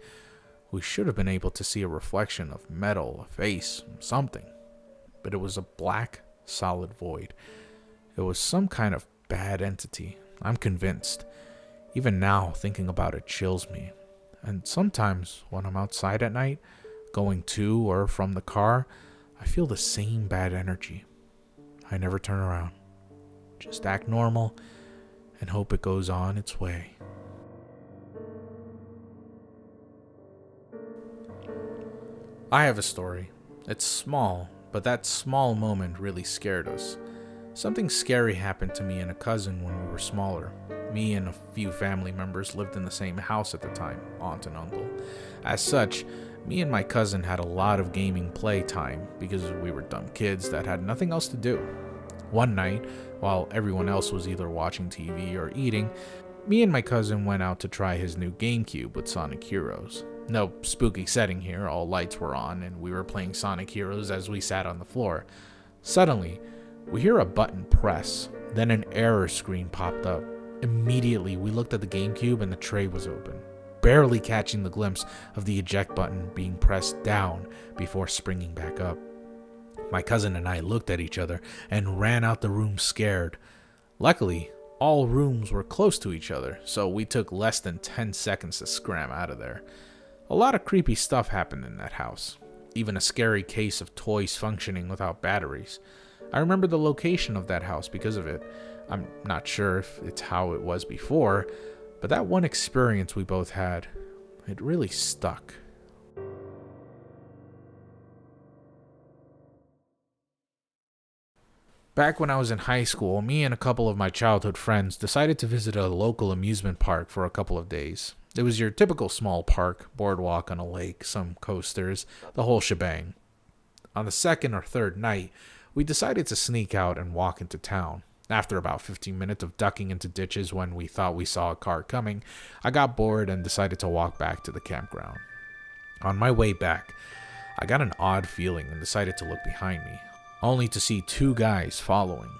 we should have been able to see a reflection of metal, a face, something. But it was a black, solid void. It was some kind of bad entity, I'm convinced. Even now, thinking about it chills me. And sometimes, when I'm outside at night, going to or from the car, I feel the same bad energy. I never turn around. Just act normal and hope it goes on its way. I have a story. It's small, but that small moment really scared us. Something scary happened to me and a cousin when we were smaller. Me and a few family members lived in the same house at the time, aunt and uncle. As such, me and my cousin had a lot of gaming play time because we were dumb kids that had nothing else to do. One night, while everyone else was either watching TV or eating, me and my cousin went out to try his new GameCube with Sonic Heroes. No spooky setting here, all lights were on and we were playing Sonic Heroes as we sat on the floor. Suddenly, we hear a button press, then an error screen popped up. Immediately, we looked at the GameCube and the tray was open, barely catching the glimpse of the eject button being pressed down before springing back up. My cousin and I looked at each other and ran out the room scared. Luckily, all rooms were close to each other, so we took less than 10 seconds to scram out of there. A lot of creepy stuff happened in that house, even a scary case of toys functioning without batteries. I remember the location of that house because of it. I'm not sure if it's how it was before, but that one experience we both had, it really stuck. Back when I was in high school, me and a couple of my childhood friends decided to visit a local amusement park for a couple of days. It was your typical small park, boardwalk on a lake, some coasters, the whole shebang. On the second or third night, we decided to sneak out and walk into town. After about 15 minutes of ducking into ditches when we thought we saw a car coming, I got bored and decided to walk back to the campground. On my way back, I got an odd feeling and decided to look behind me, only to see two guys following.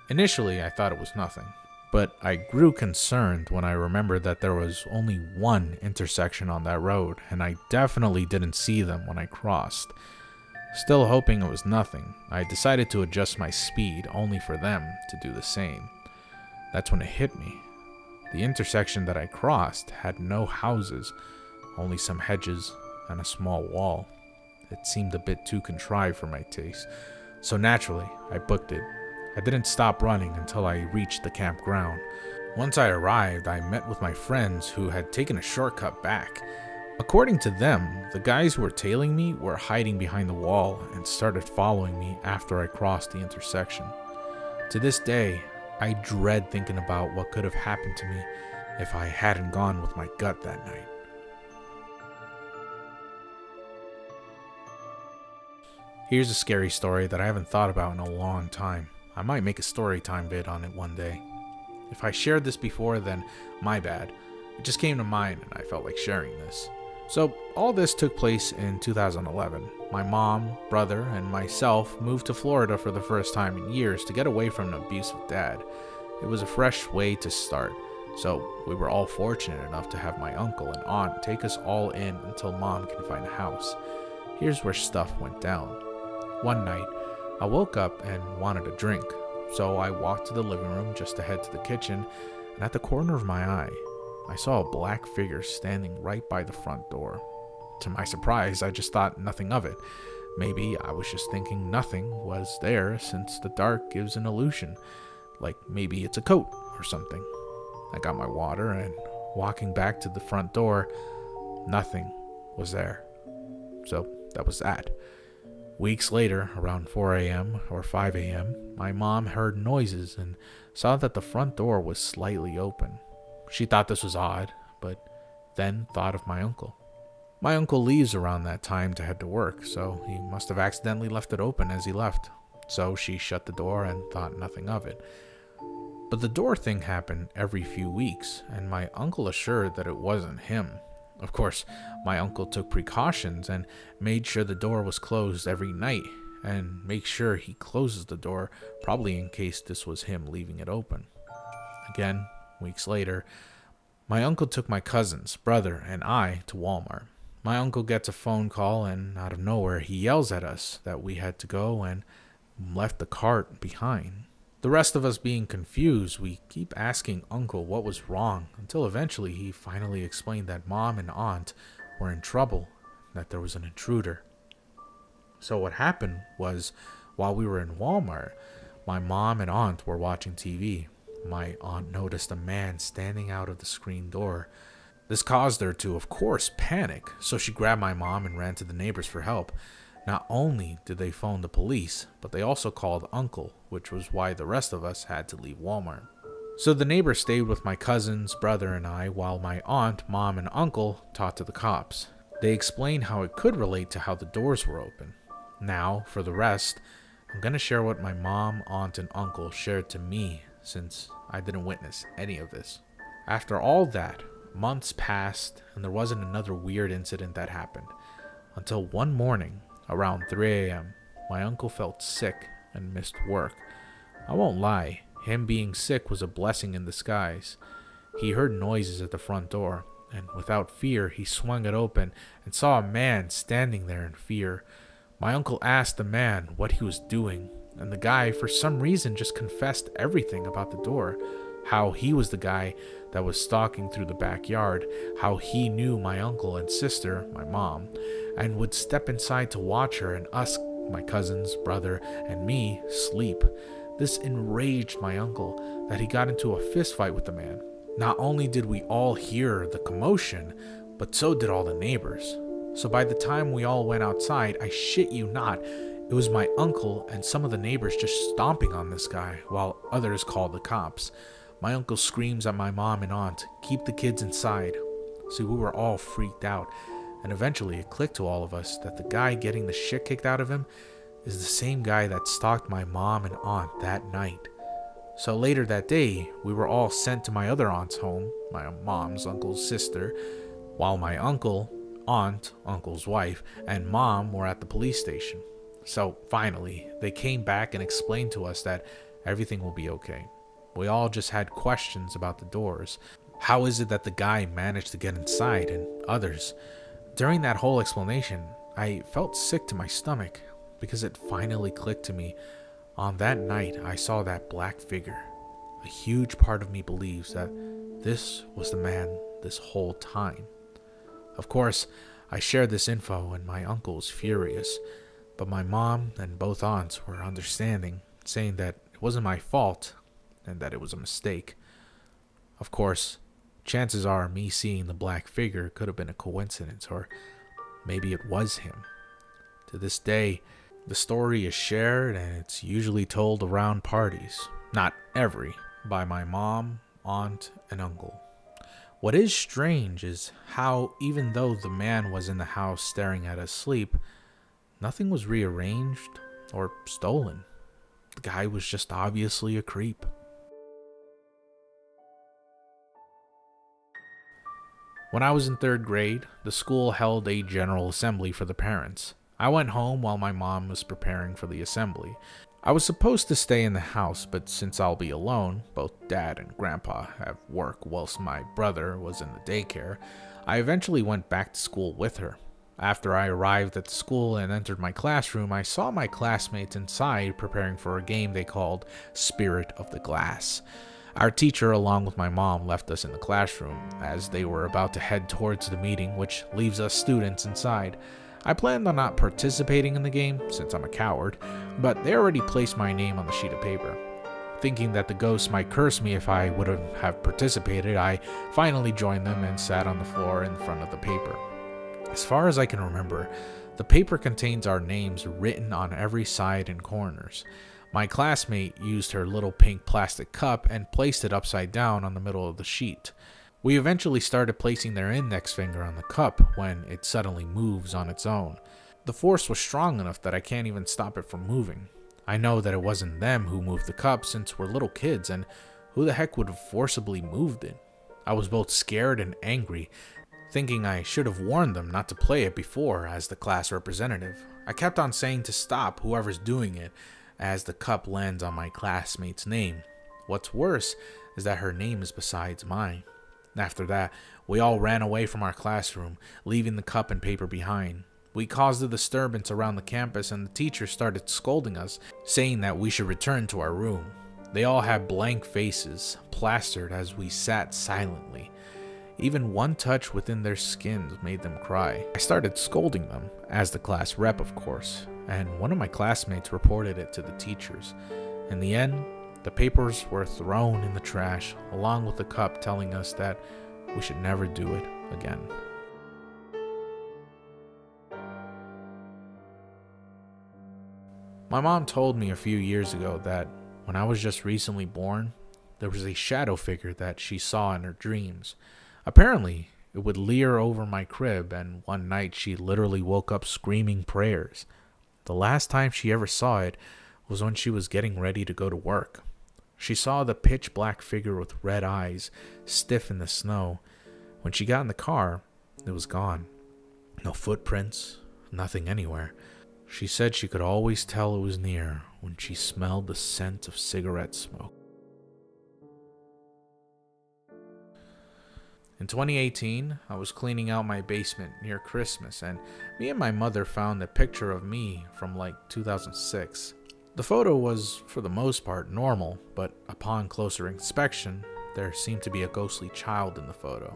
Initially, I thought it was nothing, but I grew concerned when I remembered that there was only one intersection on that road, and I definitely didn't see them when I crossed. Still hoping it was nothing, I decided to adjust my speed only for them to do the same. That's when it hit me. The intersection that I crossed had no houses, only some hedges and a small wall. It seemed a bit too contrived for my taste, so naturally, I booked it. I didn't stop running until I reached the campground. Once I arrived, I met with my friends who had taken a shortcut back. According to them, the guys who were tailing me were hiding behind the wall and started following me after I crossed the intersection. To this day, I dread thinking about what could have happened to me if I hadn't gone with my gut that night. Here's a scary story that I haven't thought about in a long time. I might make a story time vid on it one day. If I shared this before, then my bad. It just came to mind and I felt like sharing this. So all this took place in 2011. My mom, brother, and myself moved to Florida for the first time in years to get away from an abusive dad. It was a fresh way to start, so we were all fortunate enough to have my uncle and aunt take us all in until mom can find a house. Here's where stuff went down. One night, I woke up and wanted a drink, so I walked to the living room just to head to the kitchen, and at the corner of my eye, I saw a black figure standing right by the front door. To my surprise, I just thought nothing of it. Maybe I was just thinking nothing was there since the dark gives an illusion, like maybe it's a coat or something. I got my water and walking back to the front door, nothing was there. So that was that. Weeks later, around 4 a.m. or 5 a.m., my mom heard noises and saw that the front door was slightly open. She thought this was odd, but then thought of my uncle. My uncle leaves around that time to head to work, so he must have accidentally left it open as he left. So she shut the door and thought nothing of it. But the door thing happened every few weeks, and my uncle assured that it wasn't him. Of course, my uncle took precautions and made sure the door was closed every night, and make sure he closes the door, probably in case this was him leaving it open. Again, weeks later, my uncle took my cousins, brother, and I to Walmart. My uncle gets a phone call, and out of nowhere, he yells at us that we had to go and left the cart behind. The rest of us being confused, we keep asking Uncle what was wrong, until eventually he finally explained that Mom and Aunt were in trouble, that there was an intruder. So what happened was, while we were in Walmart, my mom and aunt were watching TV. My aunt noticed a man standing out of the screen door. This caused her to, of course, panic, so she grabbed my mom and ran to the neighbors for help. Not only did they phone the police, but they also called Uncle, which was why the rest of us had to leave Walmart. So the neighbor stayed with my cousins, brother, and I, while my aunt, mom, and uncle talked to the cops. They explained how it could relate to how the doors were open. Now, for the rest, I'm going to share what my mom, aunt, and uncle shared to me, since I didn't witness any of this. After all that, months passed, and there wasn't another weird incident that happened. Until one morning, around 3 a.m., my uncle felt sick and missed work. I won't lie, Him being sick was a blessing in disguise. He heard noises at the front door, and without fear, he swung it open and saw a man standing there in fear. My uncle asked the man what he was doing, and the guy, for some reason, just confessed everything about the door. How he was the guy that was stalking through the backyard, how he knew my uncle and sister, my mom, and would step inside to watch her and us, my cousins, brother, and me, sleep. This enraged my uncle that he got into a fist fight with the man. Not only did we all hear the commotion, but so did all the neighbors. So by the time we all went outside, I shit you not, it was my uncle and some of the neighbors just stomping on this guy, while others called the cops. My uncle screams at my mom and aunt, "Keep the kids inside." So we were all freaked out, and eventually it clicked to all of us that the guy getting the shit kicked out of him is the same guy that stalked my mom and aunt that night. So later that day, we were all sent to my other aunt's home, my mom's uncle's sister, while my uncle, aunt, uncle's wife, and mom were at the police station. So finally, they came back and explained to us that everything will be okay. We all just had questions about the doors. How is it that the guy managed to get inside and others? During that whole explanation, I felt sick to my stomach because it finally clicked to me. On that night, I saw that black figure. A huge part of me believes that this was the man this whole time. Of course, I shared this info and my uncle was furious, but my mom and both aunts were understanding, saying that it wasn't my fault and that it was a mistake. Of course, chances are me seeing the black figure could have been a coincidence, or maybe it was him. To this day, the story is shared and it's usually told around parties, not every, by my mom, aunt, and uncle. What is strange is how, even though the man was in the house staring at us sleep, nothing was rearranged or stolen. The guy was just obviously a creep. When I was in 3rd grade, the school held a general assembly for the parents. I went home while my mom was preparing for the assembly. I was supposed to stay in the house, but since I'll be alone, both Dad and Grandpa have work whilst my brother was in the daycare, I eventually went back to school with her. After I arrived at the school and entered my classroom, I saw my classmates inside preparing for a game they called Spirit of the Glass. Our teacher, along with my mom, left us in the classroom as they were about to head towards the meeting, which leaves us students inside. I planned on not participating in the game, since I'm a coward, but they already placed my name on the sheet of paper. Thinking that the ghosts might curse me if I wouldn't have participated, I finally joined them and sat on the floor in front of the paper. As far as I can remember, the paper contains our names written on every side and corners. My classmate used her little pink plastic cup and placed it upside down on the middle of the sheet. We eventually started placing their index finger on the cup when it suddenly moves on its own. The force was strong enough that I can't even stop it from moving. I know that it wasn't them who moved the cup since we're little kids, and who the heck would have forcibly moved it? I was both scared and angry, thinking I should have warned them not to play it before as the class representative. I kept on saying to stop whoever's doing it as the cup lands on my classmate's name. What's worse is that her name is besides mine. After that, we all ran away from our classroom, leaving the cup and paper behind. We caused a disturbance around the campus and the teacher started scolding us, saying that we should return to our room. They all had blank faces, plastered as we sat silently. Even one touch within their skins made them cry. I started scolding them, as the class rep of course, and one of my classmates reported it to the teachers. In the end, the papers were thrown in the trash, along with the cup telling us that we should never do it again. My mom told me a few years ago that when I was just recently born, there was a shadow figure that she saw in her dreams. Apparently, it would leer over my crib, and one night she literally woke up screaming prayers. The last time she ever saw it was when she was getting ready to go to work. She saw the pitch black figure with red eyes, stiff in the snow. When she got in the car, it was gone. No footprints, nothing anywhere. She said she could always tell it was near when she smelled the scent of cigarette smoke. In 2018, I was cleaning out my basement near Christmas, and me and my mother found a picture of me from like 2006. The photo was, for the most part, normal, but upon closer inspection, there seemed to be a ghostly child in the photo.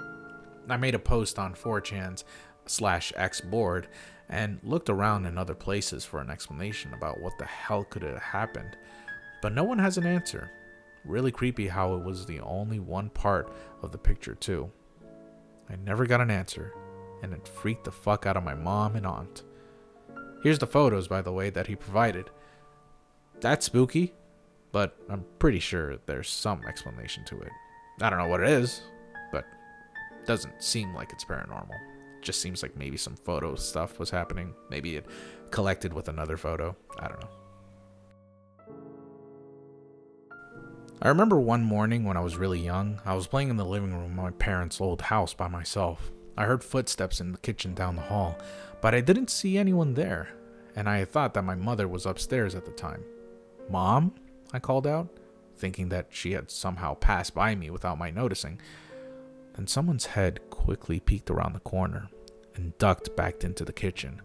I made a post on 4chan's/X board and looked around in other places for an explanation about what the hell could have happened, but no one has an answer. Really creepy how it was the only one part of the picture too. I never got an answer, and it freaked the fuck out of my mom and aunt. Here's the photos, by the way, that he provided. That's spooky, but I'm pretty sure there's some explanation to it. I don't know what it is, but it doesn't seem like it's paranormal. It just seems like maybe some photo stuff was happening. Maybe it collected with another photo. I don't know. I remember one morning when I was really young, I was playing in the living room of my parents' old house by myself. I heard footsteps in the kitchen down the hall, but I didn't see anyone there, and I had thought that my mother was upstairs at the time. "Mom?" I called out, thinking that she had somehow passed by me without my noticing. Then someone's head quickly peeked around the corner and ducked back into the kitchen,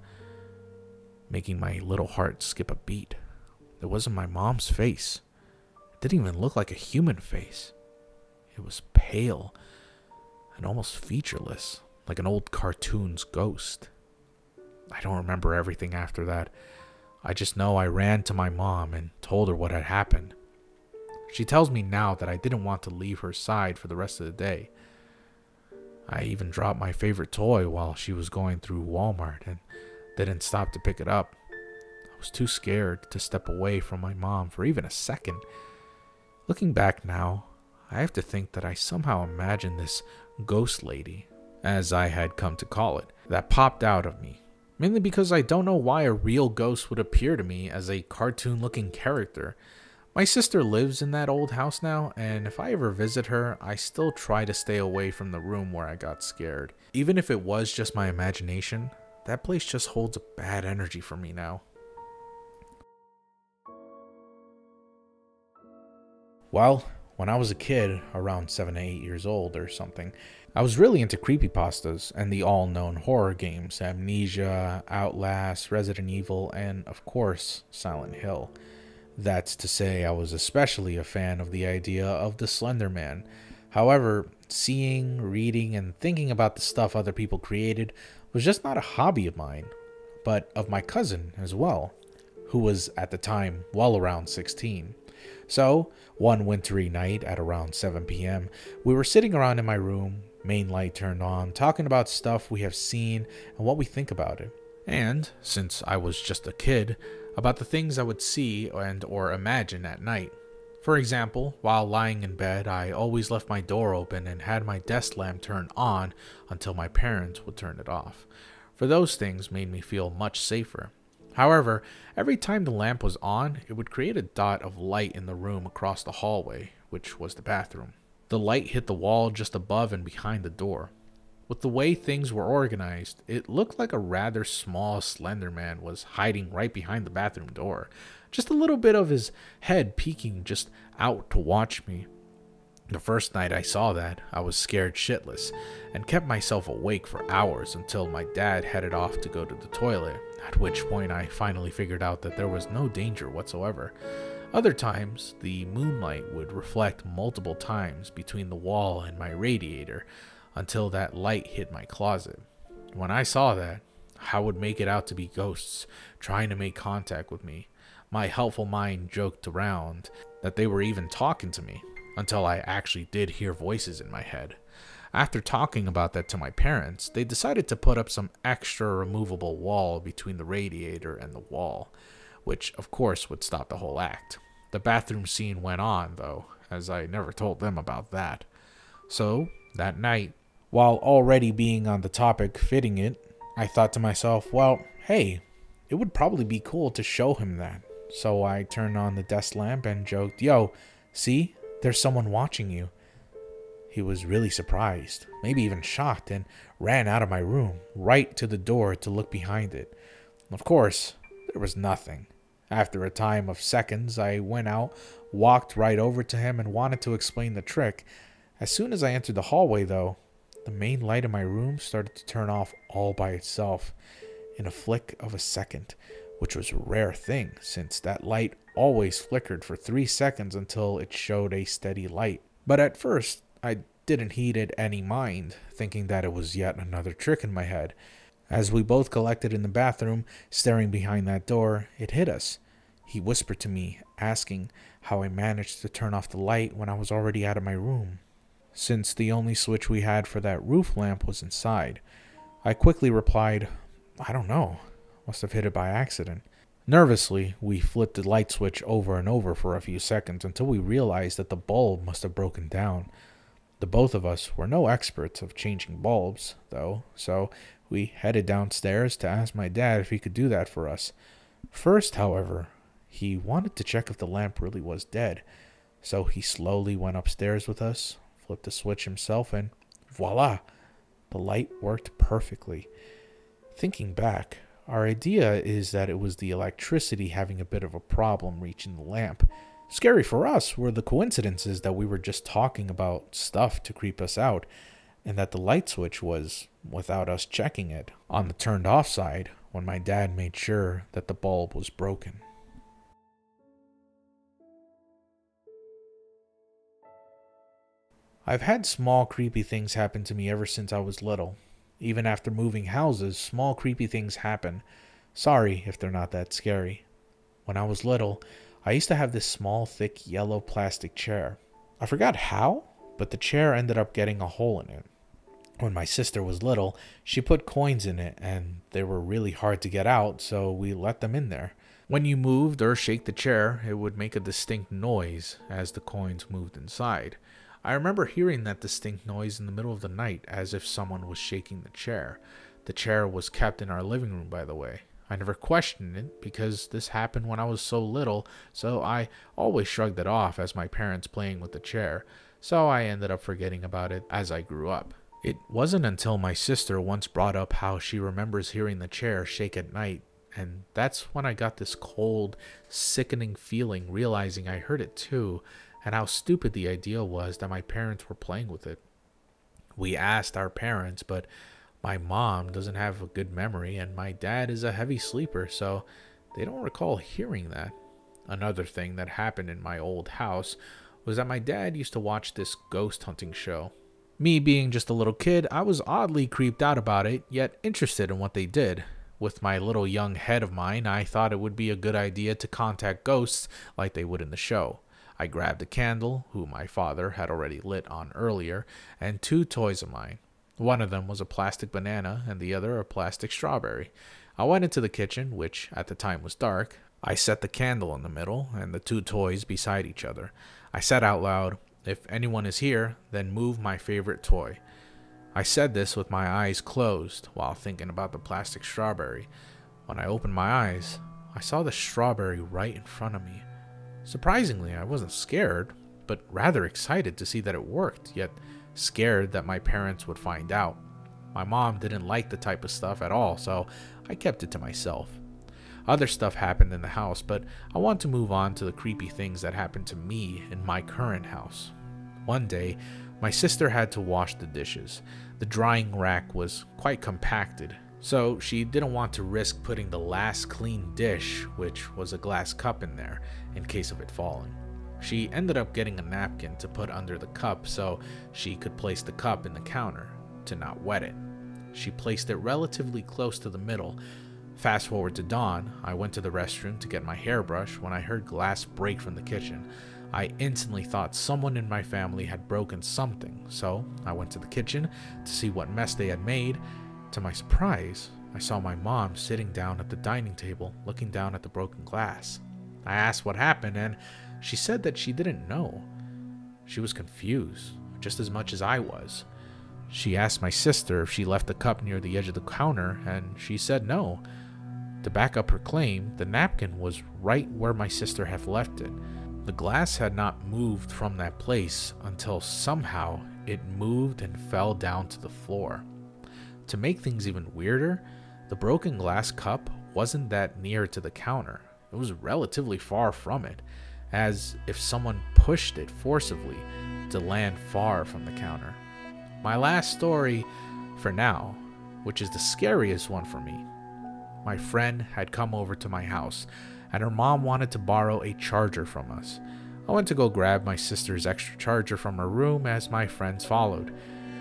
making my little heart skip a beat. It wasn't my mom's face. Didn't even look like a human face. It was pale and almost featureless, like an old cartoon's ghost. I don't remember everything after that. I just know I ran to my mom and told her what had happened. She tells me now that I didn't want to leave her side for the rest of the day. I even dropped my favorite toy while she was going through Walmart and didn't stop to pick it up. I was too scared to step away from my mom for even a second. Looking back now, I have to think that I somehow imagined this ghost lady, as I had come to call it, that popped out of me. Mainly because I don't know why a real ghost would appear to me as a cartoon-looking character. My sister lives in that old house now, and if I ever visit her, I still try to stay away from the room where I got scared. Even if it was just my imagination, that place just holds a bad energy for me now. Well, when I was a kid, around 7 to 8 years old or something, I was really into creepypastas and the all-known horror games, Amnesia, Outlast, Resident Evil, and of course, Silent Hill. That's to say, I was especially a fan of the idea of the Slender Man. However, seeing, reading, and thinking about the stuff other people created was just not a hobby of mine, but of my cousin as well, who was at the time well around 16. So, one wintry night at around 7 p.m., we were sitting around in my room, main light turned on, talking about stuff we have seen and what we think about it. And, since I was just a kid, about the things I would see and or imagine at night. For example, while lying in bed, I always left my door open and had my desk lamp turned on until my parents would turn it off, for those things made me feel much safer. However, every time the lamp was on, it would create a dot of light in the room across the hallway, which was the bathroom. The light hit the wall just above and behind the door. With the way things were organized, it looked like a rather small slender man was hiding right behind the bathroom door, just a little bit of his head peeking just out to watch me. The first night I saw that, I was scared shitless, and kept myself awake for hours until my dad headed off to go to the toilet, at which point I finally figured out that there was no danger whatsoever. Other times, the moonlight would reflect multiple times between the wall and my radiator, until that light hit my closet. When I saw that, I would make it out to be ghosts trying to make contact with me. My helpful mind joked around that they were even talking to me, until I actually did hear voices in my head. After talking about that to my parents, they decided to put up some extra removable wall between the radiator and the wall, which of course would stop the whole act. The bathroom scene went on, though, as I never told them about that. So, that night, while already being on the topic fitting it, I thought to myself, well, hey, it would probably be cool to show him that. So I turned on the desk lamp and joked, "Yo, see? There's someone watching you." He was really surprised, maybe even shocked, and ran out of my room, right to the door to look behind it. Of course, there was nothing. After a time of seconds, I went out, walked right over to him, and wanted to explain the trick. As soon as I entered the hallway, though, the main light in my room started to turn off all by itself in a flick of a second, which was a rare thing since that light always flickered for 3 seconds until it showed a steady light. But at first, I didn't heed it any mind, thinking that it was yet another trick in my head. As we both collected in the bathroom, staring behind that door, it hit us. He whispered to me, asking how I managed to turn off the light when I was already out of my room, since the only switch we had for that roof lamp was inside. I quickly replied, I don't know, must have hit it by accident. Nervously, we flipped the light switch over and over for a few seconds until we realized that the bulb must have broken down. The both of us were no experts of changing bulbs, though, so we headed downstairs to ask my dad if he could do that for us. First, however, he wanted to check if the lamp really was dead, so he slowly went upstairs with us, flipped the switch himself, and voila! The light worked perfectly. Thinking back, our idea is that it was the electricity having a bit of a problem reaching the lamp. Scary for us were the coincidences that we were just talking about stuff to creep us out, and that the light switch was, without us checking it, on the turned off side when my dad made sure that the bulb was broken. I've had small creepy things happen to me ever since I was little. Even after moving houses, small creepy things happen. Sorry if they're not that scary. When I was little, I used to have this small, thick, yellow plastic chair. I forgot how, but the chair ended up getting a hole in it. When my sister was little, she put coins in it, and they were really hard to get out, so we let them in there. When you moved or shake the chair, it would make a distinct noise as the coins moved inside. I remember hearing that distinct noise in the middle of the night, as if someone was shaking the chair. The chair was kept in our living room, by the way. I never questioned it because this happened when I was so little, so I always shrugged it off as my parents playing with the chair, so I ended up forgetting about it as I grew up. It wasn't until my sister once brought up how she remembers hearing the chair shake at night, and that's when I got this cold, sickening feeling realizing I heard it too, and how stupid the idea was that my parents were playing with it. We asked our parents, but my mom doesn't have a good memory, and my dad is a heavy sleeper, so they don't recall hearing that. Another thing that happened in my old house was that my dad used to watch this ghost hunting show. Me being just a little kid, I was oddly creeped out about it, yet interested in what they did. With my little young head of mine, I thought it would be a good idea to contact ghosts like they would in the show. I grabbed a candle, who my father had already lit on earlier, and 2 toys of mine. One of them was a plastic banana and the other a plastic strawberry. I went into the kitchen, which at the time was dark. I set the candle in the middle and the 2 toys beside each other. I said out loud, "If anyone is here, then move my favorite toy." I said this with my eyes closed while thinking about the plastic strawberry. When I opened my eyes, I saw the strawberry right in front of me. Surprisingly, I wasn't scared, but rather excited to see that it worked, yet scared that my parents would find out. My mom didn't like the type of stuff at all, so I kept it to myself. Other stuff happened in the house, but I want to move on to the creepy things that happened to me in my current house. One day, my sister had to wash the dishes. The drying rack was quite compacted, so she didn't want to risk putting the last clean dish, which was a glass cup, in there in case of it falling. She ended up getting a napkin to put under the cup so she could place the cup in the counter to not wet it. She placed it relatively close to the middle. Fast forward to dawn, I went to the restroom to get my hairbrush when I heard glass break from the kitchen. I instantly thought someone in my family had broken something, so I went to the kitchen to see what mess they had made. To my surprise, I saw my mom sitting down at the dining table looking down at the broken glass. I asked what happened, and she said that she didn't know. She was confused, just as much as I was. She asked my sister if she left the cup near the edge of the counter, and she said no. To back up her claim, the napkin was right where my sister had left it. The glass had not moved from that place until somehow it moved and fell down to the floor. To make things even weirder, the broken glass cup wasn't that near to the counter. It was relatively far from it, as if someone pushed it forcibly to land far from the counter. My last story for now, which is the scariest one for me. My friend had come over to my house, and her mom wanted to borrow a charger from us. I went to go grab my sister's extra charger from her room as my friends followed.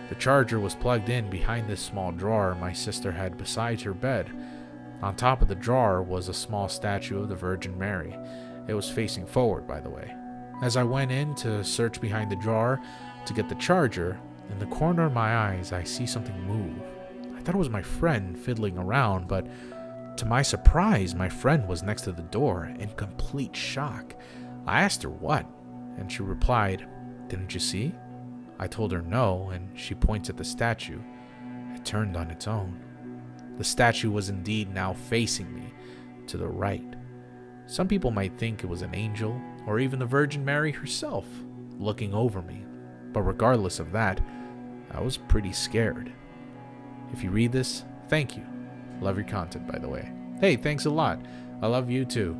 The charger was plugged in behind this small drawer my sister had beside her bed. On top of the drawer was a small statue of the Virgin Mary. It was facing forward, by the way. As I went in to search behind the drawer to get the charger, in the corner of my eyes I see something move. I thought it was my friend fiddling around, but to my surprise, my friend was next to the door in complete shock. I asked her what, and she replied, "Didn't you see?" I told her no, and she points at the statue. It turned on its own. The statue was indeed now facing me, to the right. Some people might think it was an angel, or even the Virgin Mary herself, looking over me. But regardless of that, I was pretty scared. If you read this, thank you. Love your content, by the way. Hey, thanks a lot. I love you too.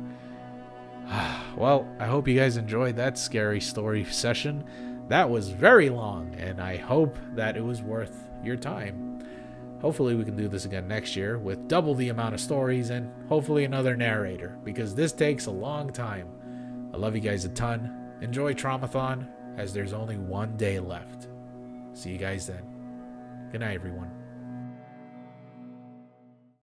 Well, I hope you guys enjoyed that scary story session. That was very long, and I hope that it was worth your time. Hopefully we can do this again next year with double the amount of stories and hopefully another narrator, because this takes a long time. I love you guys a ton. Enjoy Traumathon, as there's only one day left. See you guys then. Good night, everyone.